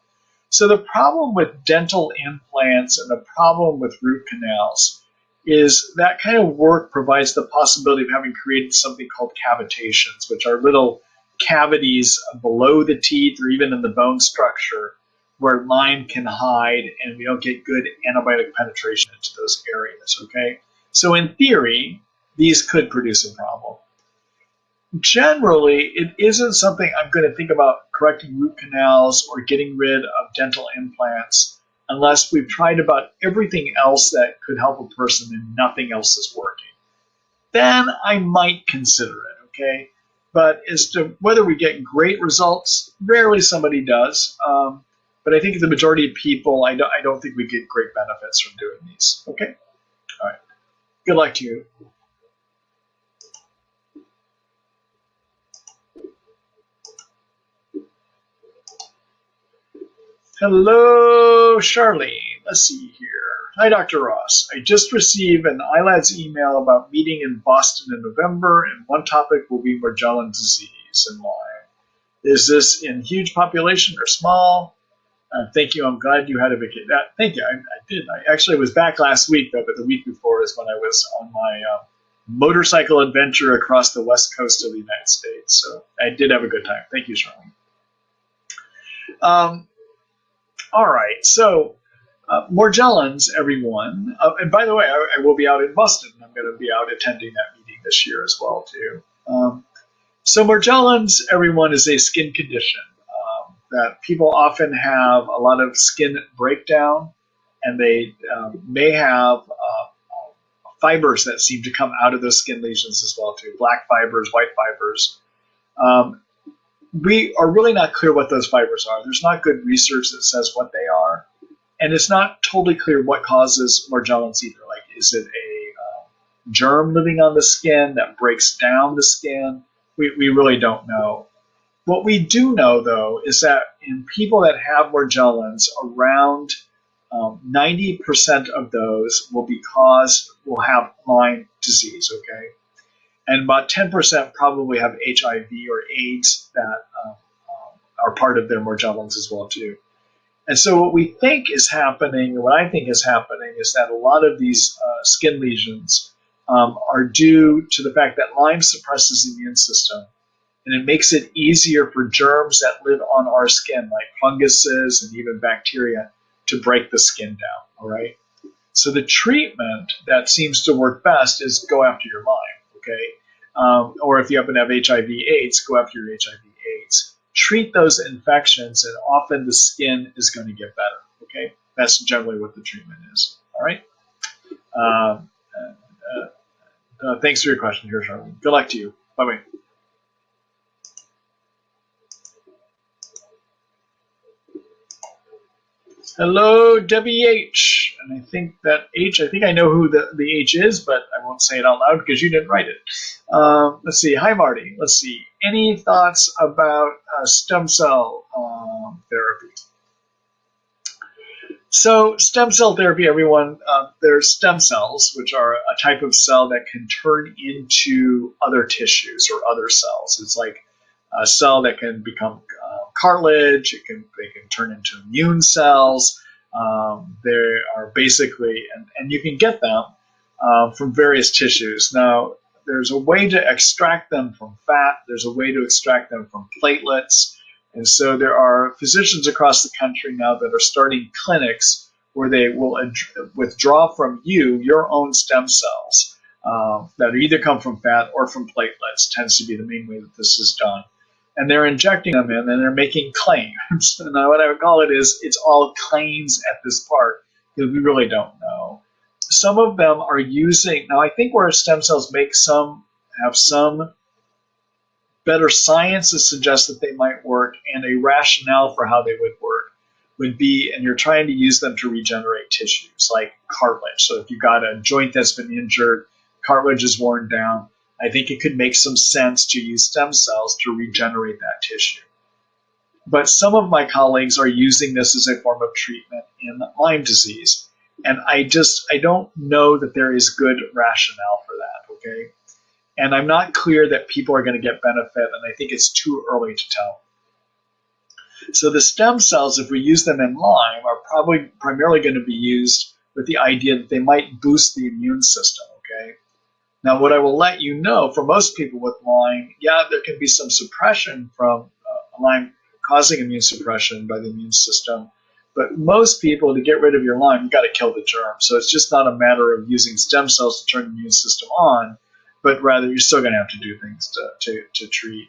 So the problem with dental implants and the problem with root canals is that kind of work provides the possibility of having created something called cavitations, which are little cavities below the teeth or even in the bone structure where Lyme can hide and we don't get good antibiotic penetration into those areas, okay? So in theory, these could produce a problem. Generally, it isn't something I'm going to think about correcting root canals or getting rid of dental implants unless we've tried about everything else that could help a person and nothing else is working. Then I might consider it, okay? But as to whether we get great results, rarely somebody does. But I think the majority of people, I don't think we get great benefits from doing these, okay? All right. Good luck to you. Hello, Charlene. Let's see here. Hi, Dr. Ross. I just received an iLads email about meeting in Boston in November, and one topic will be Morgellons disease and Lyme. Is this in huge population or small? Thank you. I'm glad you had a vacation. Thank you. I did. I actually was back last week, though, but the week before is when I was on my motorcycle adventure across the west coast of the United States. So I did have a good time. Thank you, Charlene. All right, so Morgellons, everyone. And by the way, I will be out in Boston. I'm going to be out attending that meeting this year as well, too. So Morgellons, everyone, is a skin condition that people often have a lot of skin breakdown, and they may have fibers that seem to come out of those skin lesions as well, too. Black fibers, white fibers. We are really not clear what those fibers are. There's not good research that says what they are. And it's not totally clear what causes Morgellons either. Like, is it a germ living on the skin that breaks down the skin? We really don't know. What we do know, though, is that in people that have Morgellons, around 90% of those will have Lyme disease, okay? And about 10% probably have HIV or AIDS that are part of their Morgellons as well, too. And so what we think is happening, what I think is happening, is that a lot of these skin lesions are due to the fact that Lyme suppresses the immune system, and it makes it easier for germs that live on our skin, like funguses and even bacteria, to break the skin down, all right? So the treatment that seems to work best is go after your Lyme, okay? Or if you happen to have HIV/AIDS, go after your HIV/AIDS. Treat those infections, and often the skin is going to get better, okay? That's generally what the treatment is, all right? Uh, thanks for your question here, Charlene. Good luck to you. Bye-bye. Hello, Debbie H. And I think that H, I think I know who the H is, but I won't say it out loud because you didn't write it. Let's see. Hi, Marty. Let's see. Any thoughts about stem cell therapy? So stem cell therapy, everyone, there's stem cells, which are a type of cell that can turn into other tissues or other cells. It's like a cell that can become cartilage. They can turn into immune cells. They are basically, and you can get them from various tissues. Now, there's a way to extract them from fat. There's a way to extract them from platelets. And so there are physicians across the country now that are starting clinics where they will withdraw from you your own stem cells that either come from fat or from platelets. Tends to be the main way that this is done. And they're injecting them in, and they're making claims. And what I would call it is it's all claims at this part, because we really don't know. Some of them are using, now I think where stem cells have some better science to suggest that they might work, and a rationale for how they would work would be, and you're trying to use them to regenerate tissues like cartilage. So if you've got a joint that's been injured, cartilage is worn down, I think it could make some sense to use stem cells to regenerate that tissue. But some of my colleagues are using this as a form of treatment in Lyme disease. And I don't know that there is good rationale for that, okay? And I'm not clear that people are going to get benefit, and I think it's too early to tell. So the stem cells, if we use them in Lyme, are probably primarily going to be used with the idea that they might boost the immune system, okay? Now, what I will let you know, for most people with Lyme, yeah, there can be some suppression from Lyme causing immune suppression by the immune system. But most people, to get rid of your Lyme, you've got to kill the germ. So it's just not a matter of using stem cells to turn the immune system on, but rather you're still going to have to do things to treat.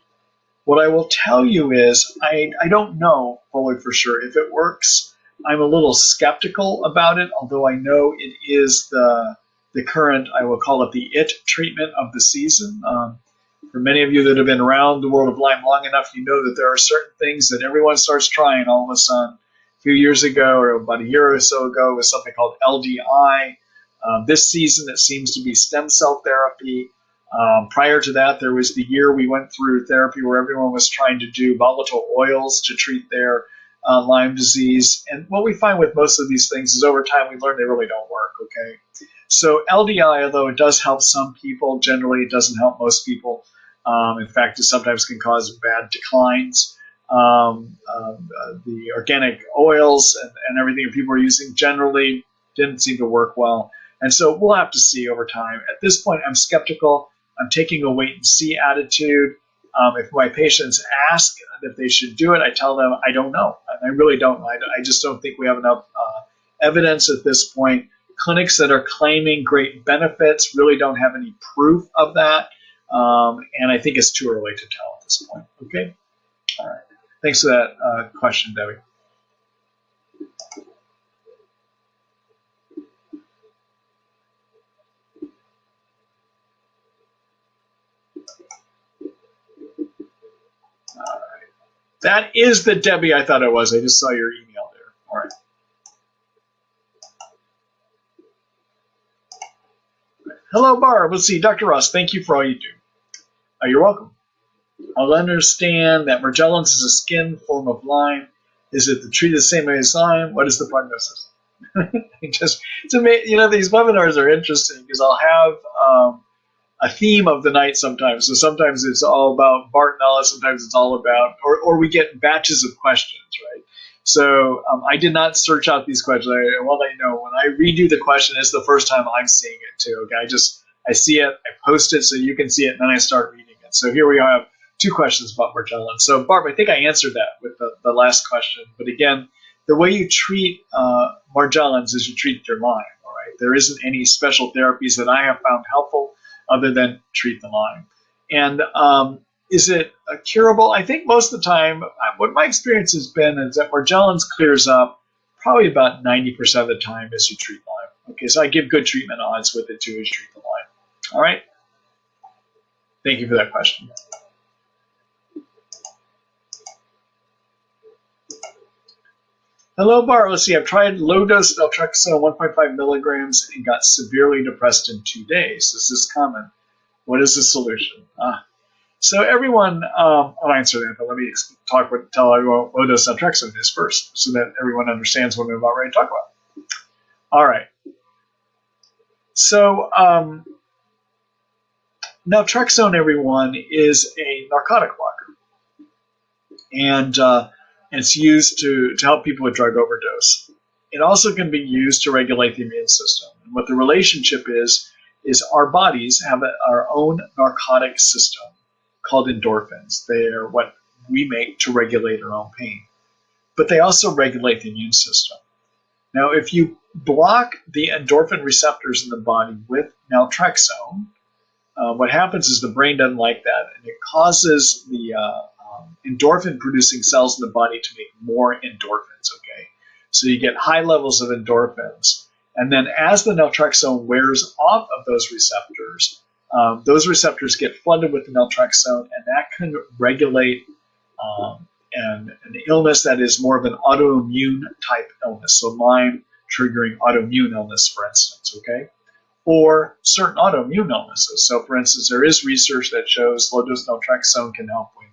What I will tell you is I don't know fully for sure if it works. I'm a little skeptical about it, although I know it is the current, I will call it the IT treatment of the season. For many of you that have been around the world of Lyme long enough, you know that there are certain things that everyone starts trying all of a sudden. A few years ago, or about a year or so ago, was something called LDI. This season, it seems to be stem cell therapy. Prior to that, there was the year we went through therapy where everyone was trying to do volatile oils to treat their Lyme disease. And what we find with most of these things is over time we learn they really don't work, okay? So LDI, although it does help some people, generally it doesn't help most people. In fact, it sometimes can cause bad declines. The organic oils and everything that people are using generally didn't seem to work well. And so we'll have to see over time. At this point, I'm skeptical. I'm taking a wait and see attitude. If my patients ask if they should do it, I tell them I don't know. I really don't. I just don't think we have enough evidence at this point. Clinics that are claiming great benefits really don't have any proof of that. And I think it's too early to tell at this point. Okay? All right. Thanks for that question, Debbie. All right. That is the Debbie I thought it was. I just saw your email there. All right. Hello, Barb. Let's see. Dr. Ross, thank you for all you do. You're welcome. I'll understand that Morgellons is a skin form of Lyme. Is it treated the same way as Lyme? What is the prognosis? These webinars are interesting because I'll have a theme of the night sometimes. So sometimes it's all about Bartonella, sometimes it's all about, or we get batches of questions, right? So I did not search out these questions. I will let you know when I redo the question, it's the first time I'm seeing it too. Okay, I see it, I post it so you can see it, and then I start reading it. So here we have 2 questions about Morgellons. So Barb, I think I answered that with the last question. But again, the way you treat Morgellons is you treat your Lyme. All right, there isn't any special therapies that I have found helpful other than treat the Lyme. And is it curable? I think most of the time, what my experience has been is that Morgellons clears up probably about 90% of the time as you treat Lyme. Okay, so I give good treatment odds with it too as you treat the Lyme. All right. Thank you for that question. Hello, Bar. Let's see. I've tried low-dose naltrexone 1.5 milligrams and got severely depressed in 2 days. This is common. What is the solution? So everyone, I'll answer that, but let me tell everyone what low-dose naltrexone is first, so that everyone understands what I'm about ready to talk about. All right. So naltrexone, everyone, is a narcotic blocker, and it's used to help people with drug overdose. It also can be used to regulate the immune system. And what the relationship is our bodies have our own narcotic system called endorphins. They are what we make to regulate our own pain. But they also regulate the immune system. Now, if you block the endorphin receptors in the body with naltrexone, what happens is the brain doesn't like that, and it causes the endorphin-producing cells in the body to make more endorphins, okay? So you get high levels of endorphins. And then as the naltrexone wears off of those receptors get flooded with the naltrexone, and that can regulate an illness that is more of an autoimmune type illness. So Lyme triggering autoimmune illness, for instance, okay? Or certain autoimmune illnesses. So for instance, there is research that shows low-dose naltrexone can help with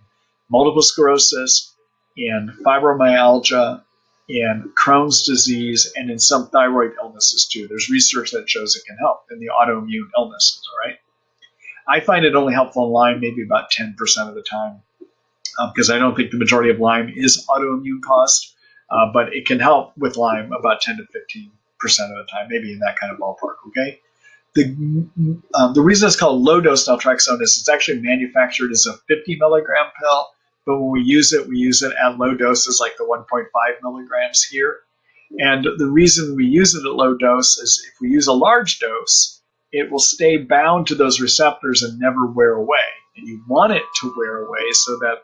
multiple sclerosis, in fibromyalgia, in Crohn's disease, and in some thyroid illnesses too. There's research that shows it can help in the autoimmune illnesses, all right? I find it only helpful in Lyme maybe about 10% of the time, because I don't think the majority of Lyme is autoimmune caused, but it can help with Lyme about 10 to 15% of the time, maybe in that kind of ballpark, okay? The reason it's called low-dose naltrexone is it's actually manufactured as a 50 milligram pill, but when we use it at low doses like the 1.5 milligrams here. And the reason we use it at low dose is if we use a large dose, it will stay bound to those receptors and never wear away. And you want it to wear away so that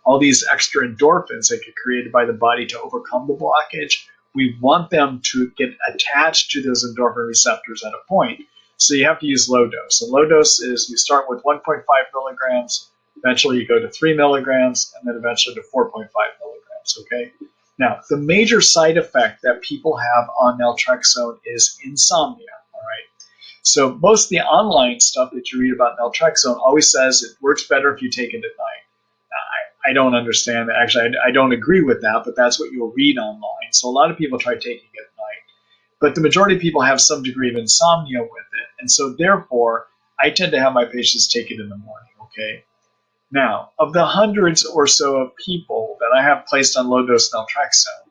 all these extra endorphins that get created by the body to overcome the blockage, we want them to get attached to those endorphin receptors at a point. So you have to use low dose. And low dose is you start with 1.5 milligrams, eventually you go to 3 milligrams, and then eventually to 4.5 milligrams, okay? Now, the major side effect that people have on naltrexone is insomnia, all right? So most of the online stuff that you read about naltrexone always says it works better if you take it at night. I don't understand that. Actually, I don't agree with that, but that's what you'll read online. So a lot of people try taking it at night. But the majority of people have some degree of insomnia with it. And so therefore, I tend to have my patients take it in the morning, okay? Now, of the hundreds or so of people that I have placed on low-dose naltrexone,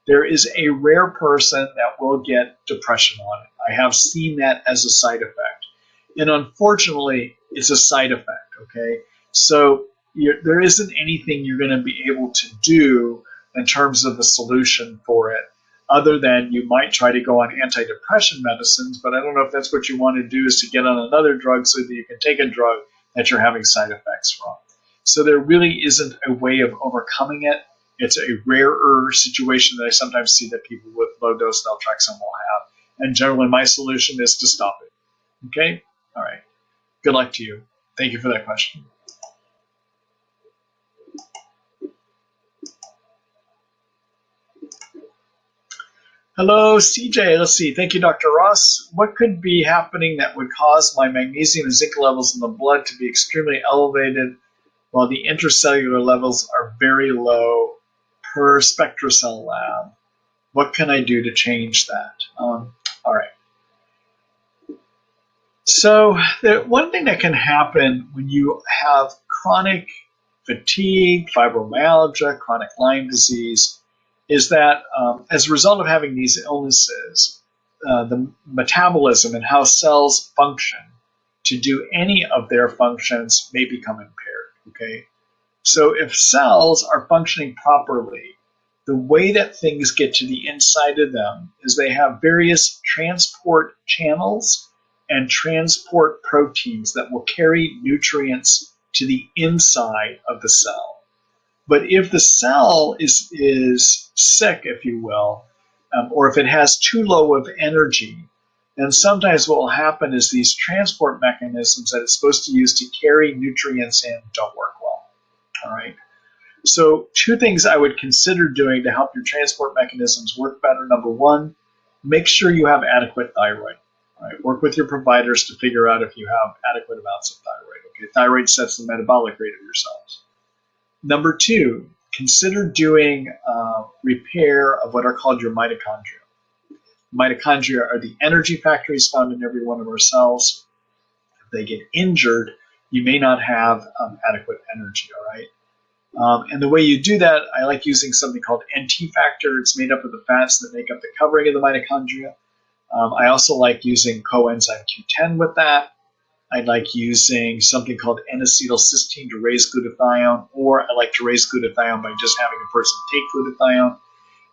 there is a rare person that will get depression on it. I have seen that as a side effect. And unfortunately, it's a side effect, okay? So there isn't anything you're going to be able to do in terms of a solution for it, other than you might try to go on antidepressant medicines, but I don't know if that's what you want to do, is to get on another drug so that you can take a drug that you're having side effects from. So there really isn't a way of overcoming it. It's a rarer situation that I sometimes see that people with low-dose naltrexone will have. And generally my solution is to stop it. Okay? All right. Good luck to you. Thank you for that question. Hello, CJ. Let's see. Thank you, Dr. Ross. What could be happening that would cause my magnesium and zinc levels in the blood to be extremely elevated while the intracellular levels are very low per SpectraCell lab? What can I do to change that? All right. So one thing that can happen when you have chronic fatigue, fibromyalgia, chronic Lyme disease, is that as a result of having these illnesses, the metabolism and how cells function to do any of their functions may become impaired, okay? So if cells are functioning properly, the way that things get to the inside of them is they have various transport channels and transport proteins that will carry nutrients to the inside of the cell. But if the cell is sick, if you will, or if it has too low of energy, And sometimes what will happen is these transport mechanisms that it's supposed to use to carry nutrients in don't work well. All right. So two things I would consider doing to help your transport mechanisms work better. Number one, make sure you have adequate thyroid. All right. Work with your providers to figure out if you have adequate amounts of thyroid. Okay. Thyroid sets the metabolic rate of your cells. Number two, consider doing repair of what are called your mitochondria. Mitochondria are the energy factories found in every one of our cells. If they get injured, you may not have adequate energy, all right? And the way you do that, I like using something called NT factor. It's made up of the fats that make up the covering of the mitochondria. I also like using coenzyme Q10 with that. I like using something called N-acetylcysteine to raise glutathione, or I like to raise glutathione by just having a person take glutathione.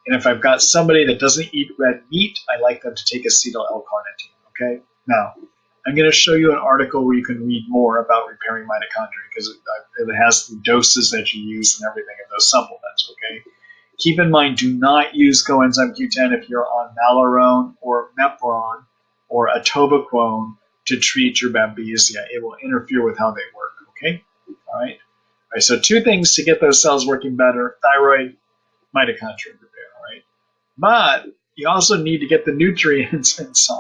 And if I've got somebody that doesn't eat red meat, I like them to take acetyl L-carnitine, okay? Now, I'm going to show you an article where you can read more about repairing mitochondria because it has the doses that you use and everything of those supplements, okay? Keep in mind, do not use coenzyme Q10 if you're on Malarone or Mepron or atovaquone to treat your babesia. It will interfere with how they work, okay? All right? All right, so two things to get those cells working better: thyroid, mitochondria repair, all right? But you also need to get the nutrients inside.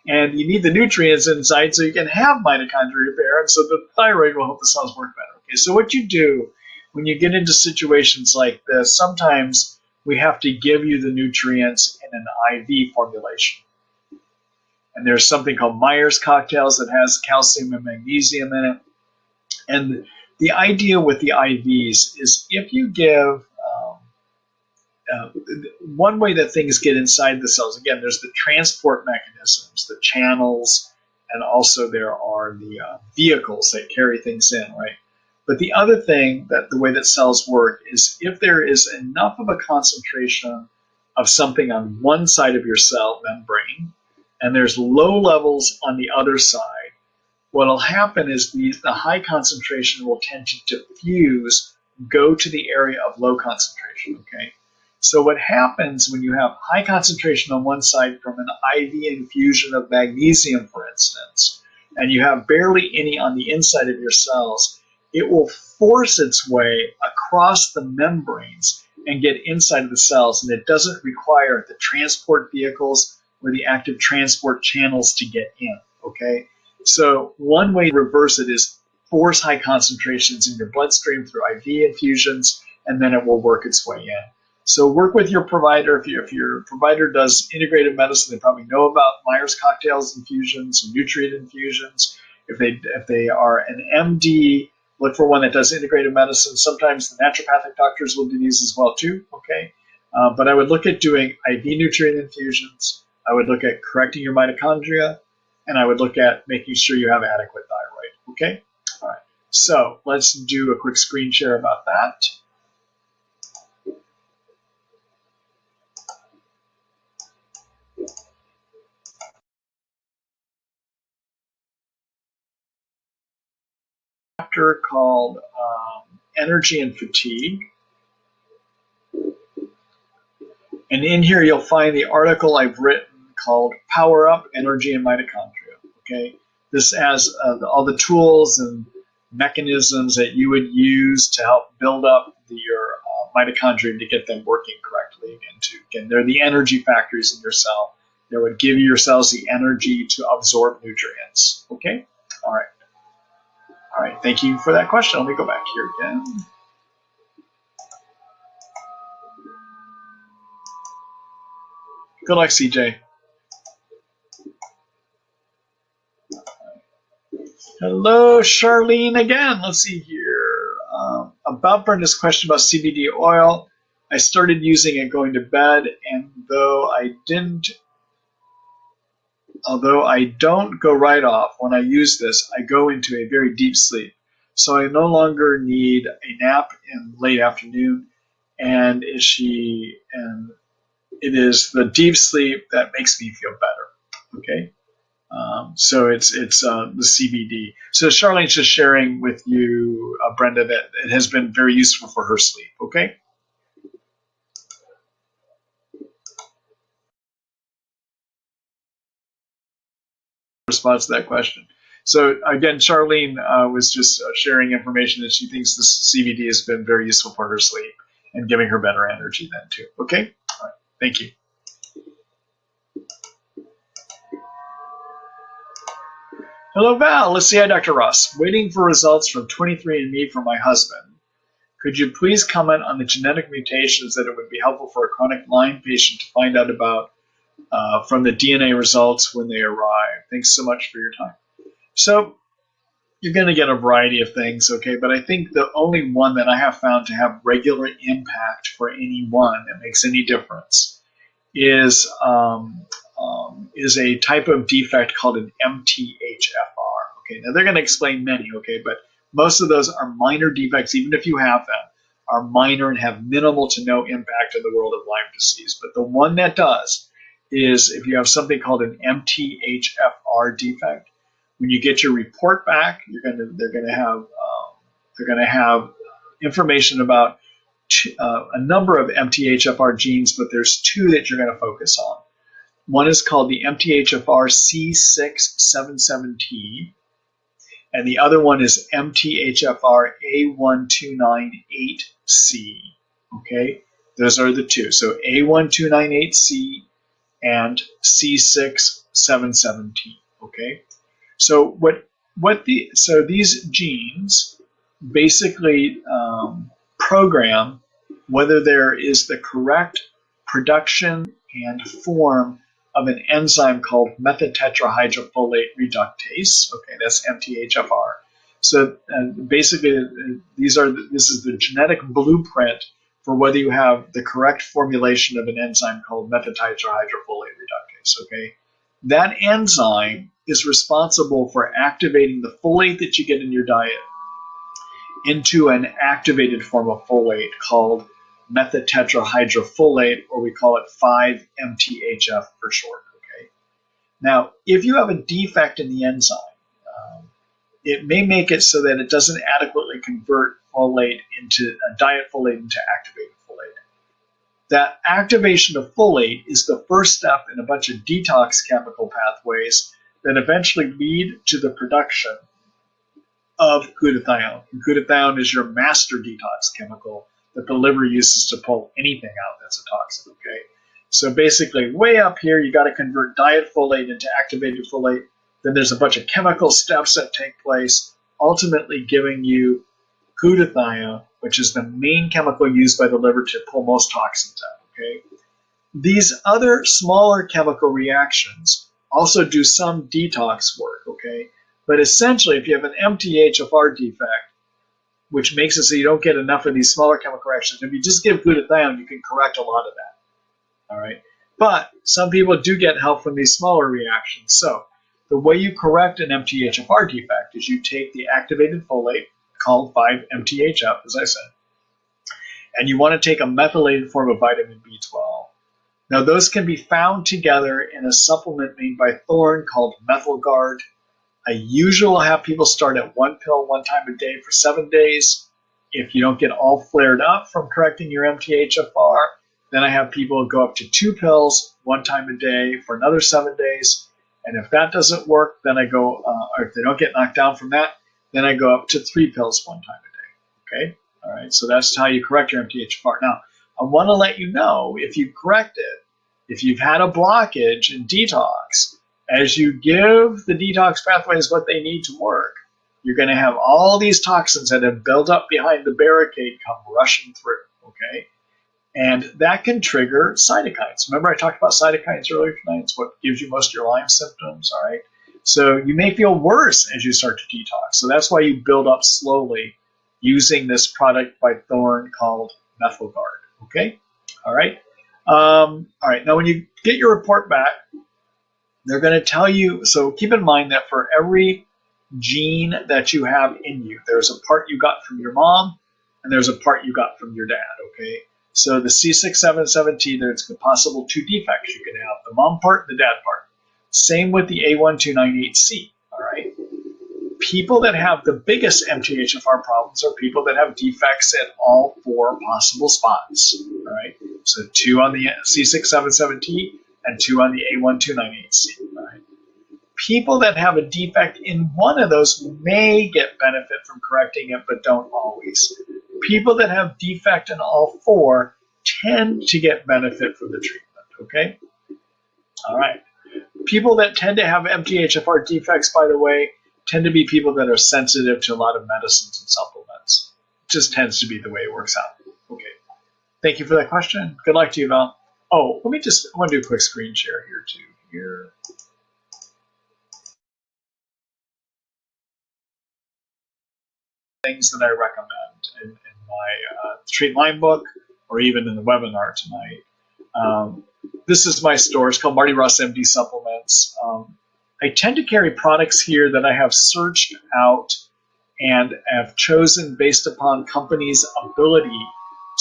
And you need the nutrients inside so you can have mitochondria repair, and so the thyroid will help the cells work better. Okay, so what you do when you get into situations like this, sometimes we have to give you the nutrients in an IV formulation. And there's something called Myers cocktails that has calcium and magnesium in it. And the idea with the IVs is if you give one way that things get inside the cells, again, there's the transport mechanisms, the channels, and also there are the vehicles that carry things in, right? But the other thing, that the way that cells work, is if there is enough of a concentration of something on one side of your cell membrane, and there's low levels on the other side, what will happen is the high concentration will tend to diffuse, go to the area of low concentration, okay? So what happens when you have high concentration on one side from an IV infusion of magnesium, for instance, and you have barely any on the inside of your cells, it will force its way across the membranes and get inside of the cells, and it doesn't require the transport vehicles or the active transport channels to get in, okay? So one way to reverse it is force high concentrations in your bloodstream through IV infusions, and then it will work its way in. So work with your provider. If your provider does integrative medicine, they probably know about Myers cocktails infusions and nutrient infusions. If they are an MD, look for one that does integrative medicine. Sometimes the naturopathic doctors will do these as well too, okay? But I would look at doing IV nutrient infusions. I would look at correcting your mitochondria, and I would look at making sure you have adequate thyroid, okay? All right, so let's do a quick screen share about that. Chapter called Energy and Fatigue. And in here you'll find the article I've written called Power Up Energy and Mitochondria. Okay, this has all the tools and mechanisms that you would use to help build up your mitochondria to get them working correctly. Again, they're the energy factories in your cell. They would give your cells the energy to absorb nutrients. Okay, all right. All right, thank you for that question. Let me go back here again. Good luck, CJ. Hello, Charlene again. Let's see here. About Brenda's question about CBD oil, I started using it going to bed, and although I don't go right off when I use this, I go into a very deep sleep. So I no longer need a nap in late afternoon, and it is the deep sleep that makes me feel better. Okay. So it's the CBD. So Charlene's just sharing with you, Brenda, that it has been very useful for her sleep. Okay. response to that question. So again, Charlene was just sharing information that she thinks this CBD has been very useful for her sleep and giving her better energy then too. Okay? All right. Thank you. Hello, Val. Let's see. Hi, Dr. Ross. Waiting for results from 23andMe for my husband. Could you please comment on the genetic mutations that it would be helpful for a chronic Lyme patient to find out about from the DNA results when they arrive? Thanks so much for your time. So you're going to get a variety of things, okay? But I think the only one that I have found to have regular impact for anyone that makes any difference is a type of defect called an MTHFR. Okay, now they're going to explain many, okay, but most of those are minor defects, even if you have them, are minor and have minimal to no impact in the world of Lyme disease. But the one that does is if you have something called an MTHFR defect. When you get your report back, they're going to have information about a number of MTHFR genes, but there's two that you're going to focus on. One is called the MTHFR C677T, and the other one is MTHFR A1298C. Okay, those are the two. So A1298C and C677T. Okay, so these genes basically program whether there is the correct production and form of an enzyme called methotetrahydrofolate reductase. Okay, that's MTHFR. So basically, this is the genetic blueprint for whether you have the correct formulation of an enzyme called methotetrahydrofolate reductase. Okay, that enzyme is responsible for activating the folate that you get in your diet into an activated form of folate called methotetrahydrofolate, or we call it 5-MTHF for short. Okay. Now, if you have a defect in the enzyme, it may make it so that it doesn't adequately convert folate into diet folate into activated folate. That activation of folate is the first step in a bunch of detox chemical pathways that eventually lead to the production of glutathione. Glutathione is your master detox chemical that the liver uses to pull anything out that's a toxin, okay? So basically, way up here, you got to convert diet folate into activated folate. Then there's a bunch of chemical steps that take place, ultimately giving you glutathione, which is the main chemical used by the liver to pull most toxins out, okay? These other smaller chemical reactions also do some detox work, okay? But essentially, if you have an MTHFR defect, which makes it so you don't get enough of these smaller chemical reactions, if you just give glutathione, you can correct a lot of that. All right. But some people do get help from these smaller reactions. So the way you correct an MTHFR defect is you take the activated folate, called 5-MTHF, as I said, and you want to take a methylated form of vitamin B12. Now, those can be found together in a supplement made by Thorne called MethylGuard. I usually have people start at 1 pill 1 time a day for 7 days. If you don't get all flared up from correcting your MTHFR, then I have people go up to 2 pills 1 time a day for another 7 days. And if that doesn't work, then I go, or if they don't get knocked down from that, then I go up to 3 pills 1 time a day. Okay? All right. So that's how you correct your MTHFR. Now, I want to let you know if you correct it, if you've had a blockage in detox, as you give the detox pathways what they need to work, you're going to have all these toxins that have built up behind the barricade come rushing through, okay? And that can trigger cytokines. Remember I talked about cytokines earlier tonight? It's what gives you most of your Lyme symptoms, all right? So you may feel worse as you start to detox. So that's why you build up slowly using this product by Thorne called MethylGuard, okay? All right? All right, now when you get your report back, they're going to tell you, so keep in mind that for every gene that you have in you, there's a part you got from your mom and there's a part you got from your dad, okay? So the C677T, there's possible 2 defects. You can have the mom part and the dad part. Same with the A1298C, all right? People that have the biggest MTHFR problems are people that have defects at all 4 possible spots, all right? So 2 on the C677T, and 2 on the A1298C. Right? People that have a defect in one of those may get benefit from correcting it, but don't always. People that have defect in all four tend to get benefit from the treatment, okay? All right. People that tend to have MTHFR defects, by the way, tend to be people that are sensitive to a lot of medicines and supplements. It just tends to be the way it works out. Okay. Thank you for that question. Good luck to you, Val. Oh, I want to do a quick screen share here, too. Here. Things that I recommend in my Treat Lyme book, or even in the webinar tonight. This is my store. It's called Marty Ross MD Supplements. I tend to carry products here that I have searched out and have chosen based upon companies' ability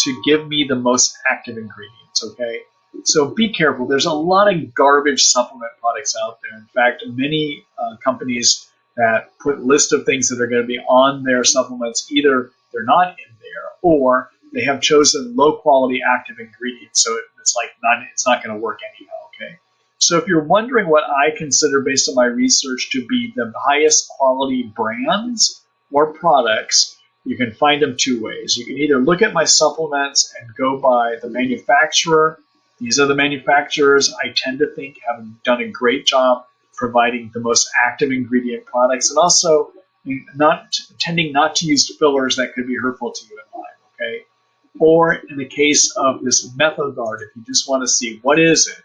to give me the most active ingredients, okay? So be careful. There's a lot of garbage supplement products out there. In fact, many companies that put list of things that are going to be on their supplements, either they're not in there or they have chosen low quality active ingredients. So it's not going to work anyhow, okay? So if you're wondering what I consider based on my research to be the highest quality brands or products, you can find them two ways. You can either look at my supplements and go by the manufacturer. These are the manufacturers I tend to think have done a great job providing the most active ingredient products, and also tending not to use fillers that could be hurtful to you in Lyme, okay? Or in the case of this MethoGuard, if you just want to see what is it,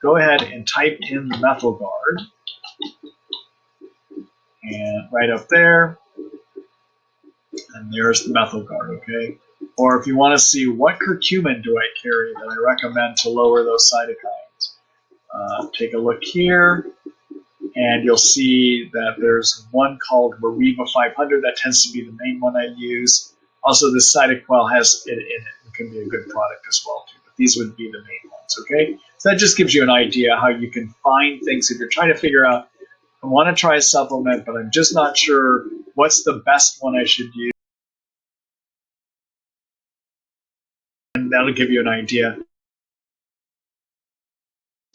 go ahead and type in the MethoGuard, and right up there, and there's the MethoGuard, okay? Or if you want to see what curcumin do I carry that I recommend to lower those cytokines, take a look here, and you'll see that there's one called Mariva 500 that tends to be the main one I use. Also, the Cytoquel has it in it. It can be a good product as well too. But these would be the main ones, okay? So that just gives you an idea how you can find things if you're trying to figure out, I want to try a supplement, but I'm just not sure what's the best one I should use. And that'll give you an idea.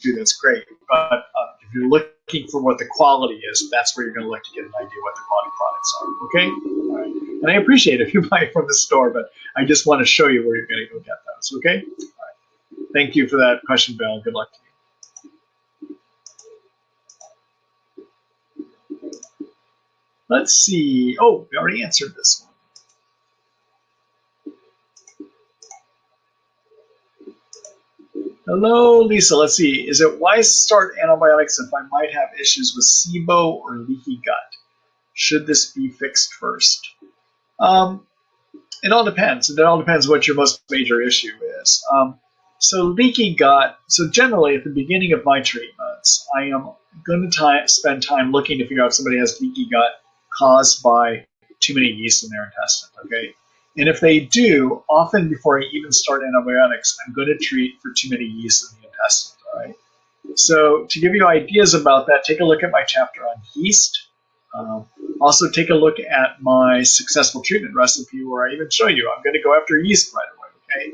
Dude, that's great. But if you're looking for what the quality is, that's where you're going to look to get an idea what the quality products are. Okay? All right. And I appreciate it if you buy it from the store, but I just want to show you where you're going to go get those. Okay? All right. Thank you for that question, Bill. Good luck to you. Let's see. Oh, we already answered this one. Hello, Lisa. Let's see. Is it wise to start antibiotics if I might have issues with Sibo or leaky gut? Should this be fixed first? It all depends. It all depends what your most major issue is. So leaky gut, so generally at the beginning of my treatments, I am going to spend time looking to figure out if somebody has leaky gut caused by too many yeast in their intestine, okay? And if they do, often before I even start antibiotics, I'm going to treat for too many yeast in the intestine, all right? So to give you ideas about that, take a look at my chapter on yeast. Also take a look at my successful treatment recipe where I even show you I'm going to go after yeast right away, okay?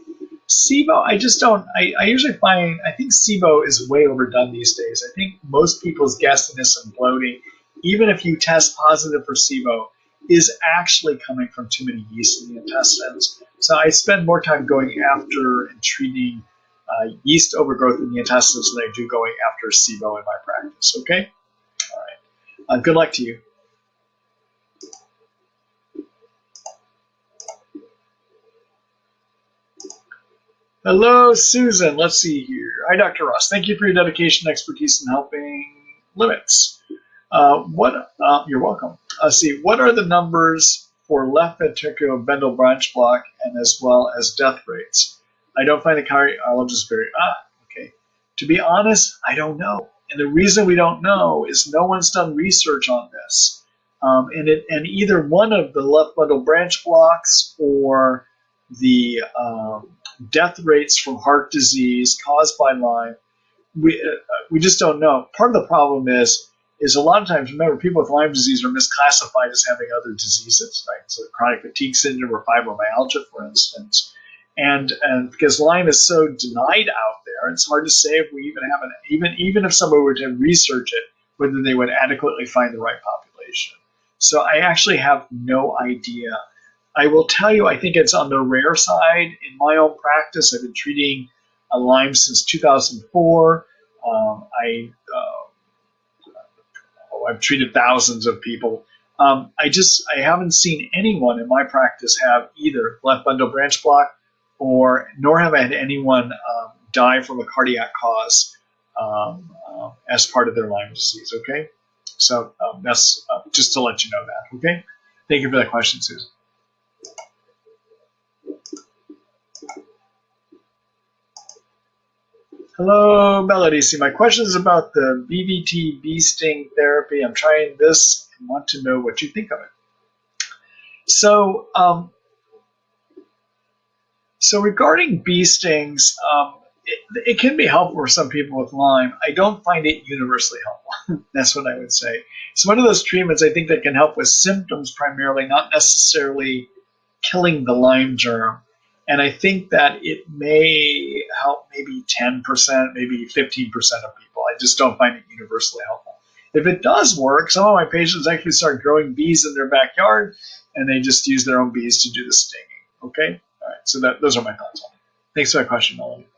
Sibo, I just don't, I usually find, I think Sibo is way overdone these days. I think most people's gasiness and bloating, even if you test positive for Sibo, is actually coming from too many yeast in the intestines. So I spend more time going after and treating yeast overgrowth in the intestines than I do going after Sibo in my practice, okay? All right. Good luck to you. Hello, Susan. Let's see here. Hi, Dr. Ross. Thank you for your dedication and expertise in helping limits. You're welcome. Let's see. What are the numbers for left ventricular bendal branch block and as well as death rates? I don't find the cardiologist very. Okay. To be honest, I don't know. And the reason we don't know is no one's done research on this. And either one of the left bundle branch blocks or the death rates from heart disease caused by Lyme, we just don't know. Part of the problem is a lot of times, remember, people with Lyme disease are misclassified as having other diseases, right? So chronic fatigue syndrome or fibromyalgia, for instance. And because Lyme is so denied out there, it's hard to say if we even have even if somebody were to research it, whether they would adequately find the right population. So I actually have no idea. I will tell you, I think it's on the rare side. In my own practice, I've been treating Lyme since 2004. I've treated thousands of people. I haven't seen anyone in my practice have either left bundle branch block, nor have I had anyone die from a cardiac cause as part of their Lyme disease. Okay, so that's just to let you know that. Okay, thank you for that question, Susan. Hello, Melody. See, my question is about the BVT bee sting therapy. I'm trying this and want to know what you think of it. So, regarding bee stings, it can be helpful for some people with Lyme. I don't find it universally helpful. That's what I would say. It's one of those treatments I think that can help with symptoms primarily, not necessarily killing the Lyme germ. And I think that it may help maybe 10%, maybe 15% of people. I just don't find it universally helpful. If it does work, some of my patients actually start growing bees in their backyard, and they just use their own bees to do the stinging. Okay? All right, so those are my thoughts on it. Thanks for that question, Melanie.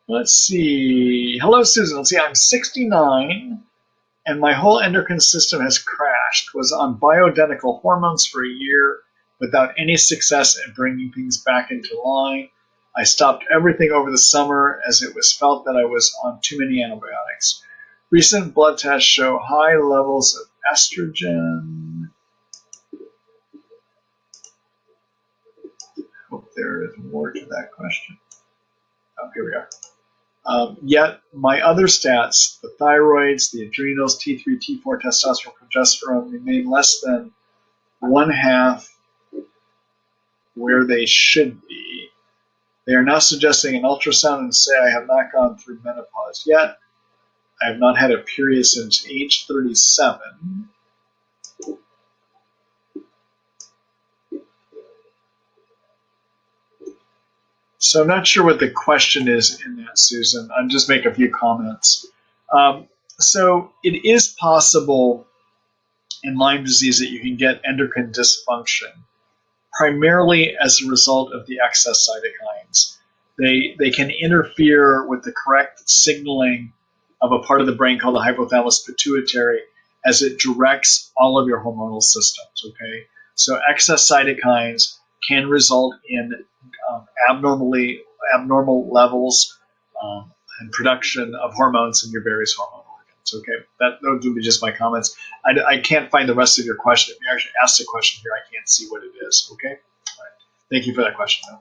Let's see. Hello, Susan. Let's see. I'm 69, and my whole endocrine system has crashed. Was on bioidentical hormones for a year without any success at bringing things back into line. I stopped everything over the summer as it was felt that I was on too many antibiotics. Recent blood tests show high levels of estrogen. Hope there is more to that question. Oh, here we are. Yet my other stats, the thyroids, the adrenals, T3, T4, testosterone, progesterone, remain less than 1/2 where they should be. They are now suggesting an ultrasound and say I have not gone through menopause yet. I have not had a period since age 37. So I'm not sure what the question is in that, Susan. I'll just make a few comments. So it is possible in Lyme disease that you can get endocrine dysfunction, primarily as a result of the excess cytokines. They can interfere with the correct signaling of a part of the brain called the hypothalamus pituitary as it directs all of your hormonal systems. Okay, so excess cytokines can result in abnormal levels and production of hormones in your various hormone organs. Okay, those would be just my comments. I can't find the rest of your question. If you actually asked a question here, I can't see what it is. Okay, all right. Thank you for that question, though.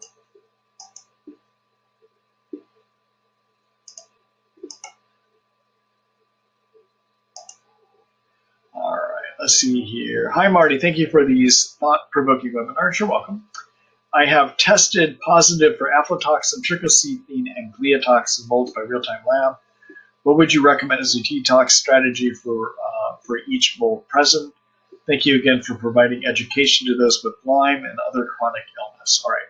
All right, let's see here. Hi, Marty. Thank you for these thought-provoking webinars. You're welcome. I have tested positive for aflatoxin, trichosethine, and gliotoxin molds by real-time lab. What would you recommend as a detox strategy for each mold present? Thank you again for providing education to those with Lyme and other chronic illness. All right.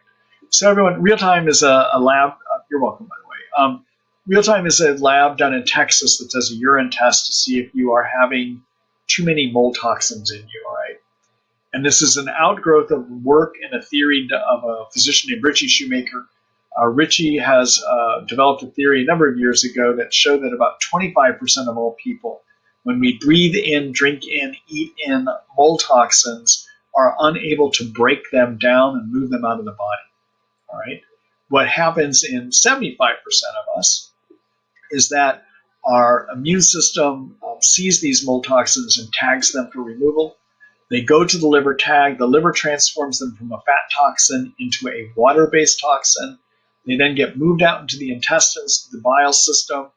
So everyone, real-time is a lab. You're welcome, by the way. Real-time is a lab down in Texas that does a urine test to see if you are having too many mold toxins in you. All right. And this is an outgrowth of work and a theory of a physician named Richie Shoemaker. Richie has developed a theory a number of years ago that showed that about 25% of all people, when we breathe in, drink in, eat in mold toxins, are unable to break them down and move them out of the body. All right. What happens in 75% of us is that our immune system sees these mold toxins and tags them for removal. They go to the liver tag. The liver transforms them from a fat toxin into a water-based toxin. They then get moved out into the intestines, the bile system.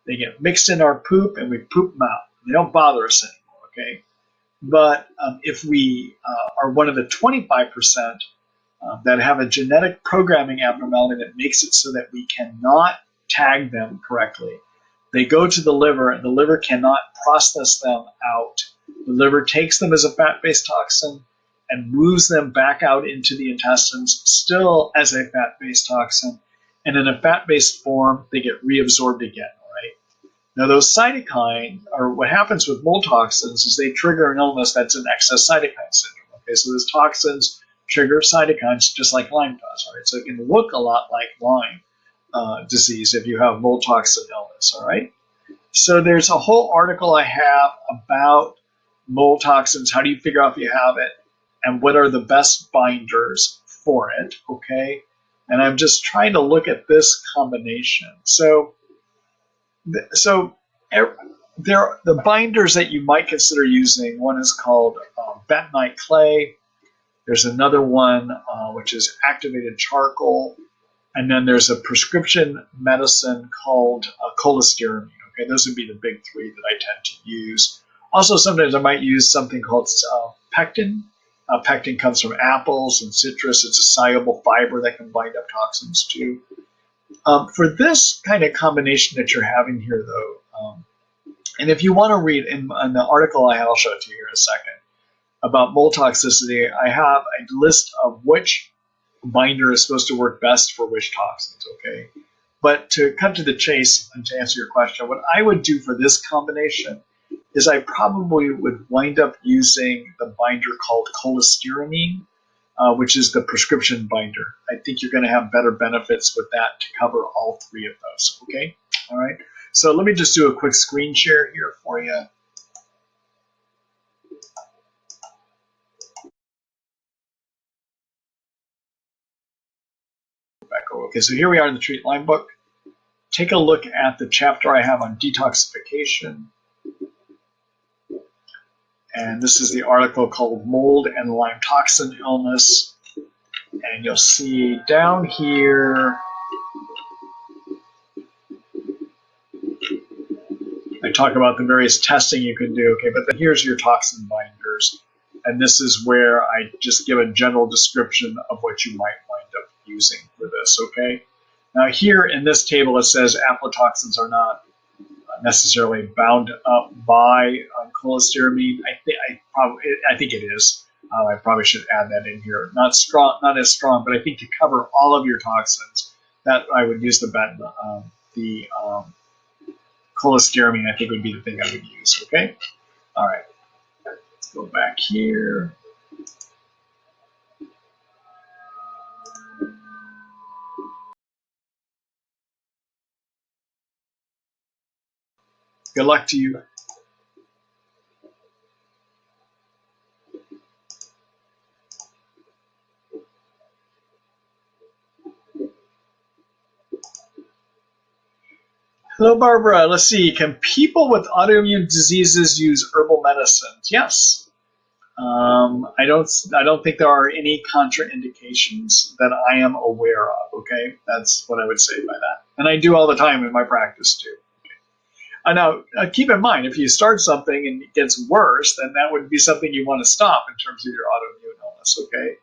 They get mixed in our poop, and we poop them out. They don't bother us anymore, okay? But if we are one of the 25% that have a genetic programming abnormality that makes it so that we cannot tag them correctly, They go to the liver, and the liver cannot process them out. The liver takes them as a fat-based toxin and moves them back out into the intestines, still as a fat-based toxin. And in a fat-based form, they get reabsorbed again, right? Now, those cytokines, or what happens with mold toxins, is they trigger an illness that's an excess cytokine syndrome. Okay, so those toxins trigger cytokines just like Lyme does, right? So it can look a lot like Lyme disease if you have mold toxin illness, all right? So there's a whole article I have about mold toxins. How do you figure out if you have it? And what are the best binders for it, okay? And I'm just trying to look at this combination. So the binders that you might consider using, one is called bentonite clay. There's another one which is activated charcoal. And then there's a prescription medicine called cholestyramine. Okay, those would be the big three that I tend to use. Also, sometimes I might use something called pectin. Pectin comes from apples and citrus. It's a soluble fiber that can bind up toxins too. For this kind of combination that you're having here, though, and if you want to read in the article I'll show it to you here in a second about mold toxicity, I have a list of which binder is supposed to work best for which toxins, okay? But to cut to the chase and to answer your question, what I would do for this combination is I probably would wind up using the binder called cholestyramine, which is the prescription binder. I think you're going to have better benefits with that to cover all three of those, okay? All right, so let me just do a quick screen share here for you. Okay, so here we are in the Treat Lyme book. Take a look at the chapter I have on detoxification. And this is the article called Mold and Lyme Toxin Illness. And you'll see down here, I talk about the various testing you can do, okay, but then here's your toxin binders. And this is where I just give a general description of what you might wind up using for this, okay? Now here in this table it says aflatoxins are not necessarily bound up by cholestyramine. I think it is. I probably should add that in here. Not as strong, but I think to cover all of your toxins, that I would use the cholestyramine. I think would be the thing I would use. Okay. All right. Let's go back here. Good luck to you. Hello, Barbara. Let's see. Can people with autoimmune diseases use herbal medicines? Yes. I don't think there are any contraindications that I am aware of. Okay, that's what I would say by that. And I do all the time in my practice too. Okay. Now, keep in mind, if you start something and it gets worse, then that would be something you want to stop in terms of your autoimmune illness. Okay.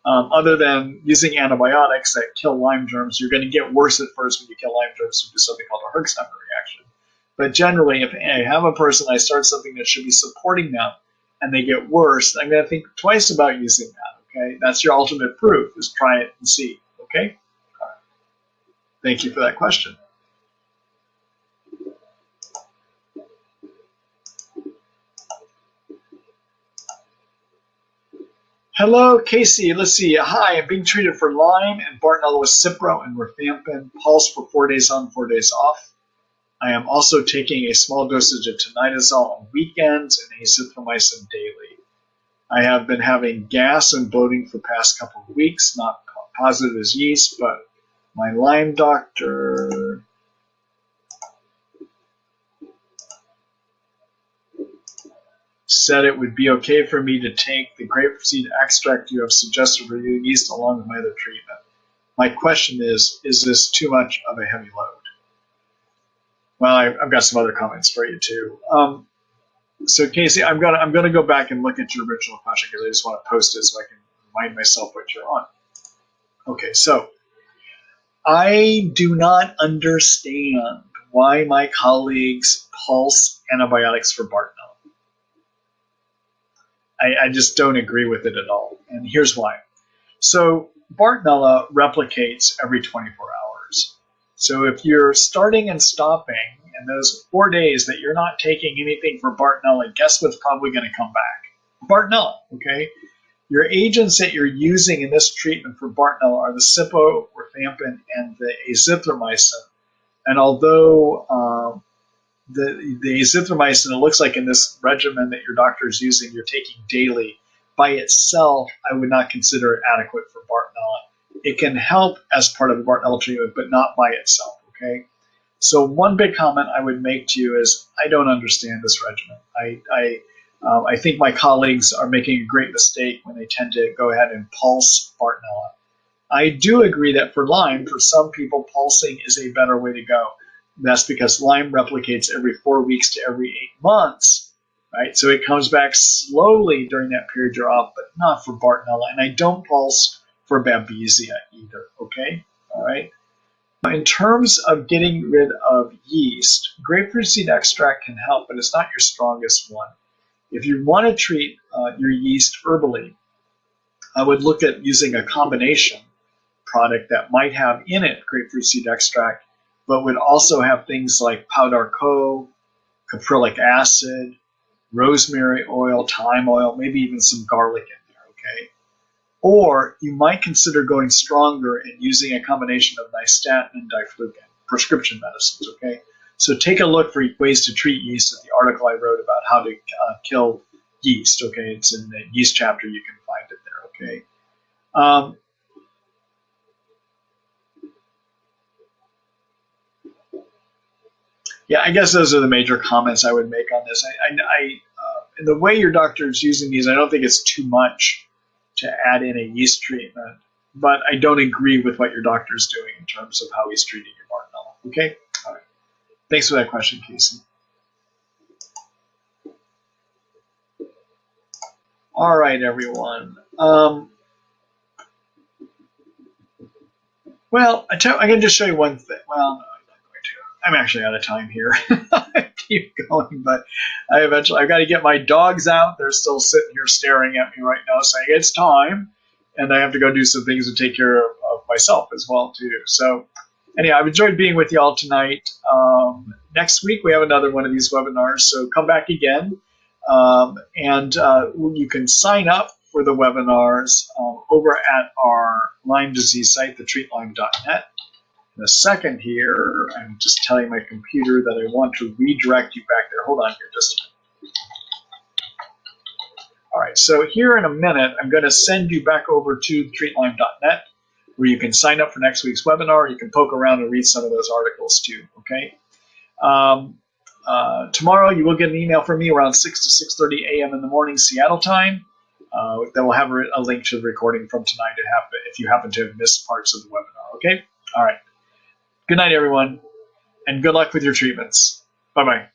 Other than using antibiotics that kill Lyme germs, you're going to get worse at first when you kill Lyme germs due to something called a Herxheimer reaction. But generally, if I have a person, I start something that should be supporting them, and they get worse, I'm going to think twice about using that, okay? That's your ultimate proof, is try it and see, okay? All right. Thank you for that question. Hello, Casey. Let's see. Hi, I'm being treated for Lyme and Bartonella with Cipro and rifampin, pulse for 4 days on, 4 days off. I am also taking a small dosage of tinidazole on weekends and azithromycin daily. I have been having gas and bloating for the past couple of weeks, not positive as yeast, but my Lyme doctor said it would be okay for me to take the grapeseed extract you have suggested for yeast along with my other treatment. My question is this too much of a heavy load? Well, I've got some other comments for you too. So Casey, I'm gonna go back and look at your original question because I just want to post it so I can remind myself what you're on. Okay, so I do not understand why my colleagues pulse antibiotics for Bartonella. I just don't agree with it at all, and here's why. So Bartonella replicates every 24 hours. So if you're starting and stopping, and those 4 days that you're not taking anything for Bartonella, guess what's probably going to come back? Bartonella, okay? Your agents that you're using in this treatment for Bartonella are the Sibo, rifampin, and the azithromycin. And although the azithromycin, it looks like in this regimen that your doctor is using, you're taking daily, by itself, I would not consider it adequate for Bartonella. It can help as part of the Bartonella treatment, but not by itself, okay? So one big comment I would make to you is, I don't understand this regimen. I think my colleagues are making a great mistake when they tend to go ahead and pulse Bartonella. I do agree that for Lyme, for some people, pulsing is a better way to go. That's because Lyme replicates every 4 weeks to every 8 months, right? So it comes back slowly during that period you're off, but not for Bartonella. And I don't pulse for babesia either, okay? All right. In terms of getting rid of yeast, grapefruit seed extract can help, but it's not your strongest one. If you want to treat your yeast herbally, I would look at using a combination product that might have in it grapefruit seed extract, but would also have things like Powdarco, caprylic acid, rosemary oil, thyme oil, maybe even some garlic in there, okay? Or you might consider going stronger and using a combination of nystatin and diflucan, prescription medicines, okay? So take a look for ways to treat yeast at the article I wrote about how to kill yeast, okay? It's in the yeast chapter, you can find it there, okay? Yeah, I guess those are the major comments I would make on this. The way your doctor is using these, I don't think it's too much to add in a yeast treatment, but I don't agree with what your doctor is doing in terms of how he's treating your Bartonella. Okay? All right. Thanks for that question, Casey. All right, everyone. Well, I can just show you one thing. Well, no, I'm not going to. I'm actually out of time here. I keep going, but I've got to get my dogs out. They're still sitting here staring at me right now, saying it's time, and I have to go do some things to take care of myself as well too. So, anyhow, I've enjoyed being with y'all tonight. Next week we have another one of these webinars, so come back again, and you can sign up for the webinars over at our Lyme disease site, thetreatlyme.net. In a second here, I'm just telling my computer that I want to redirect you back there. Hold on here just a minute. All right, so here in a minute, I'm going to send you back over to thetreatlyme.net, where you can sign up for next week's webinar. You can poke around and read some of those articles too, okay? Tomorrow, you will get an email from me around 6 to 6:30 a.m. in the morning, Seattle time. That will have a link to the recording from tonight if you happen to have missed parts of the webinar, okay? All right. Good night, everyone, and good luck with your treatments. Bye-bye.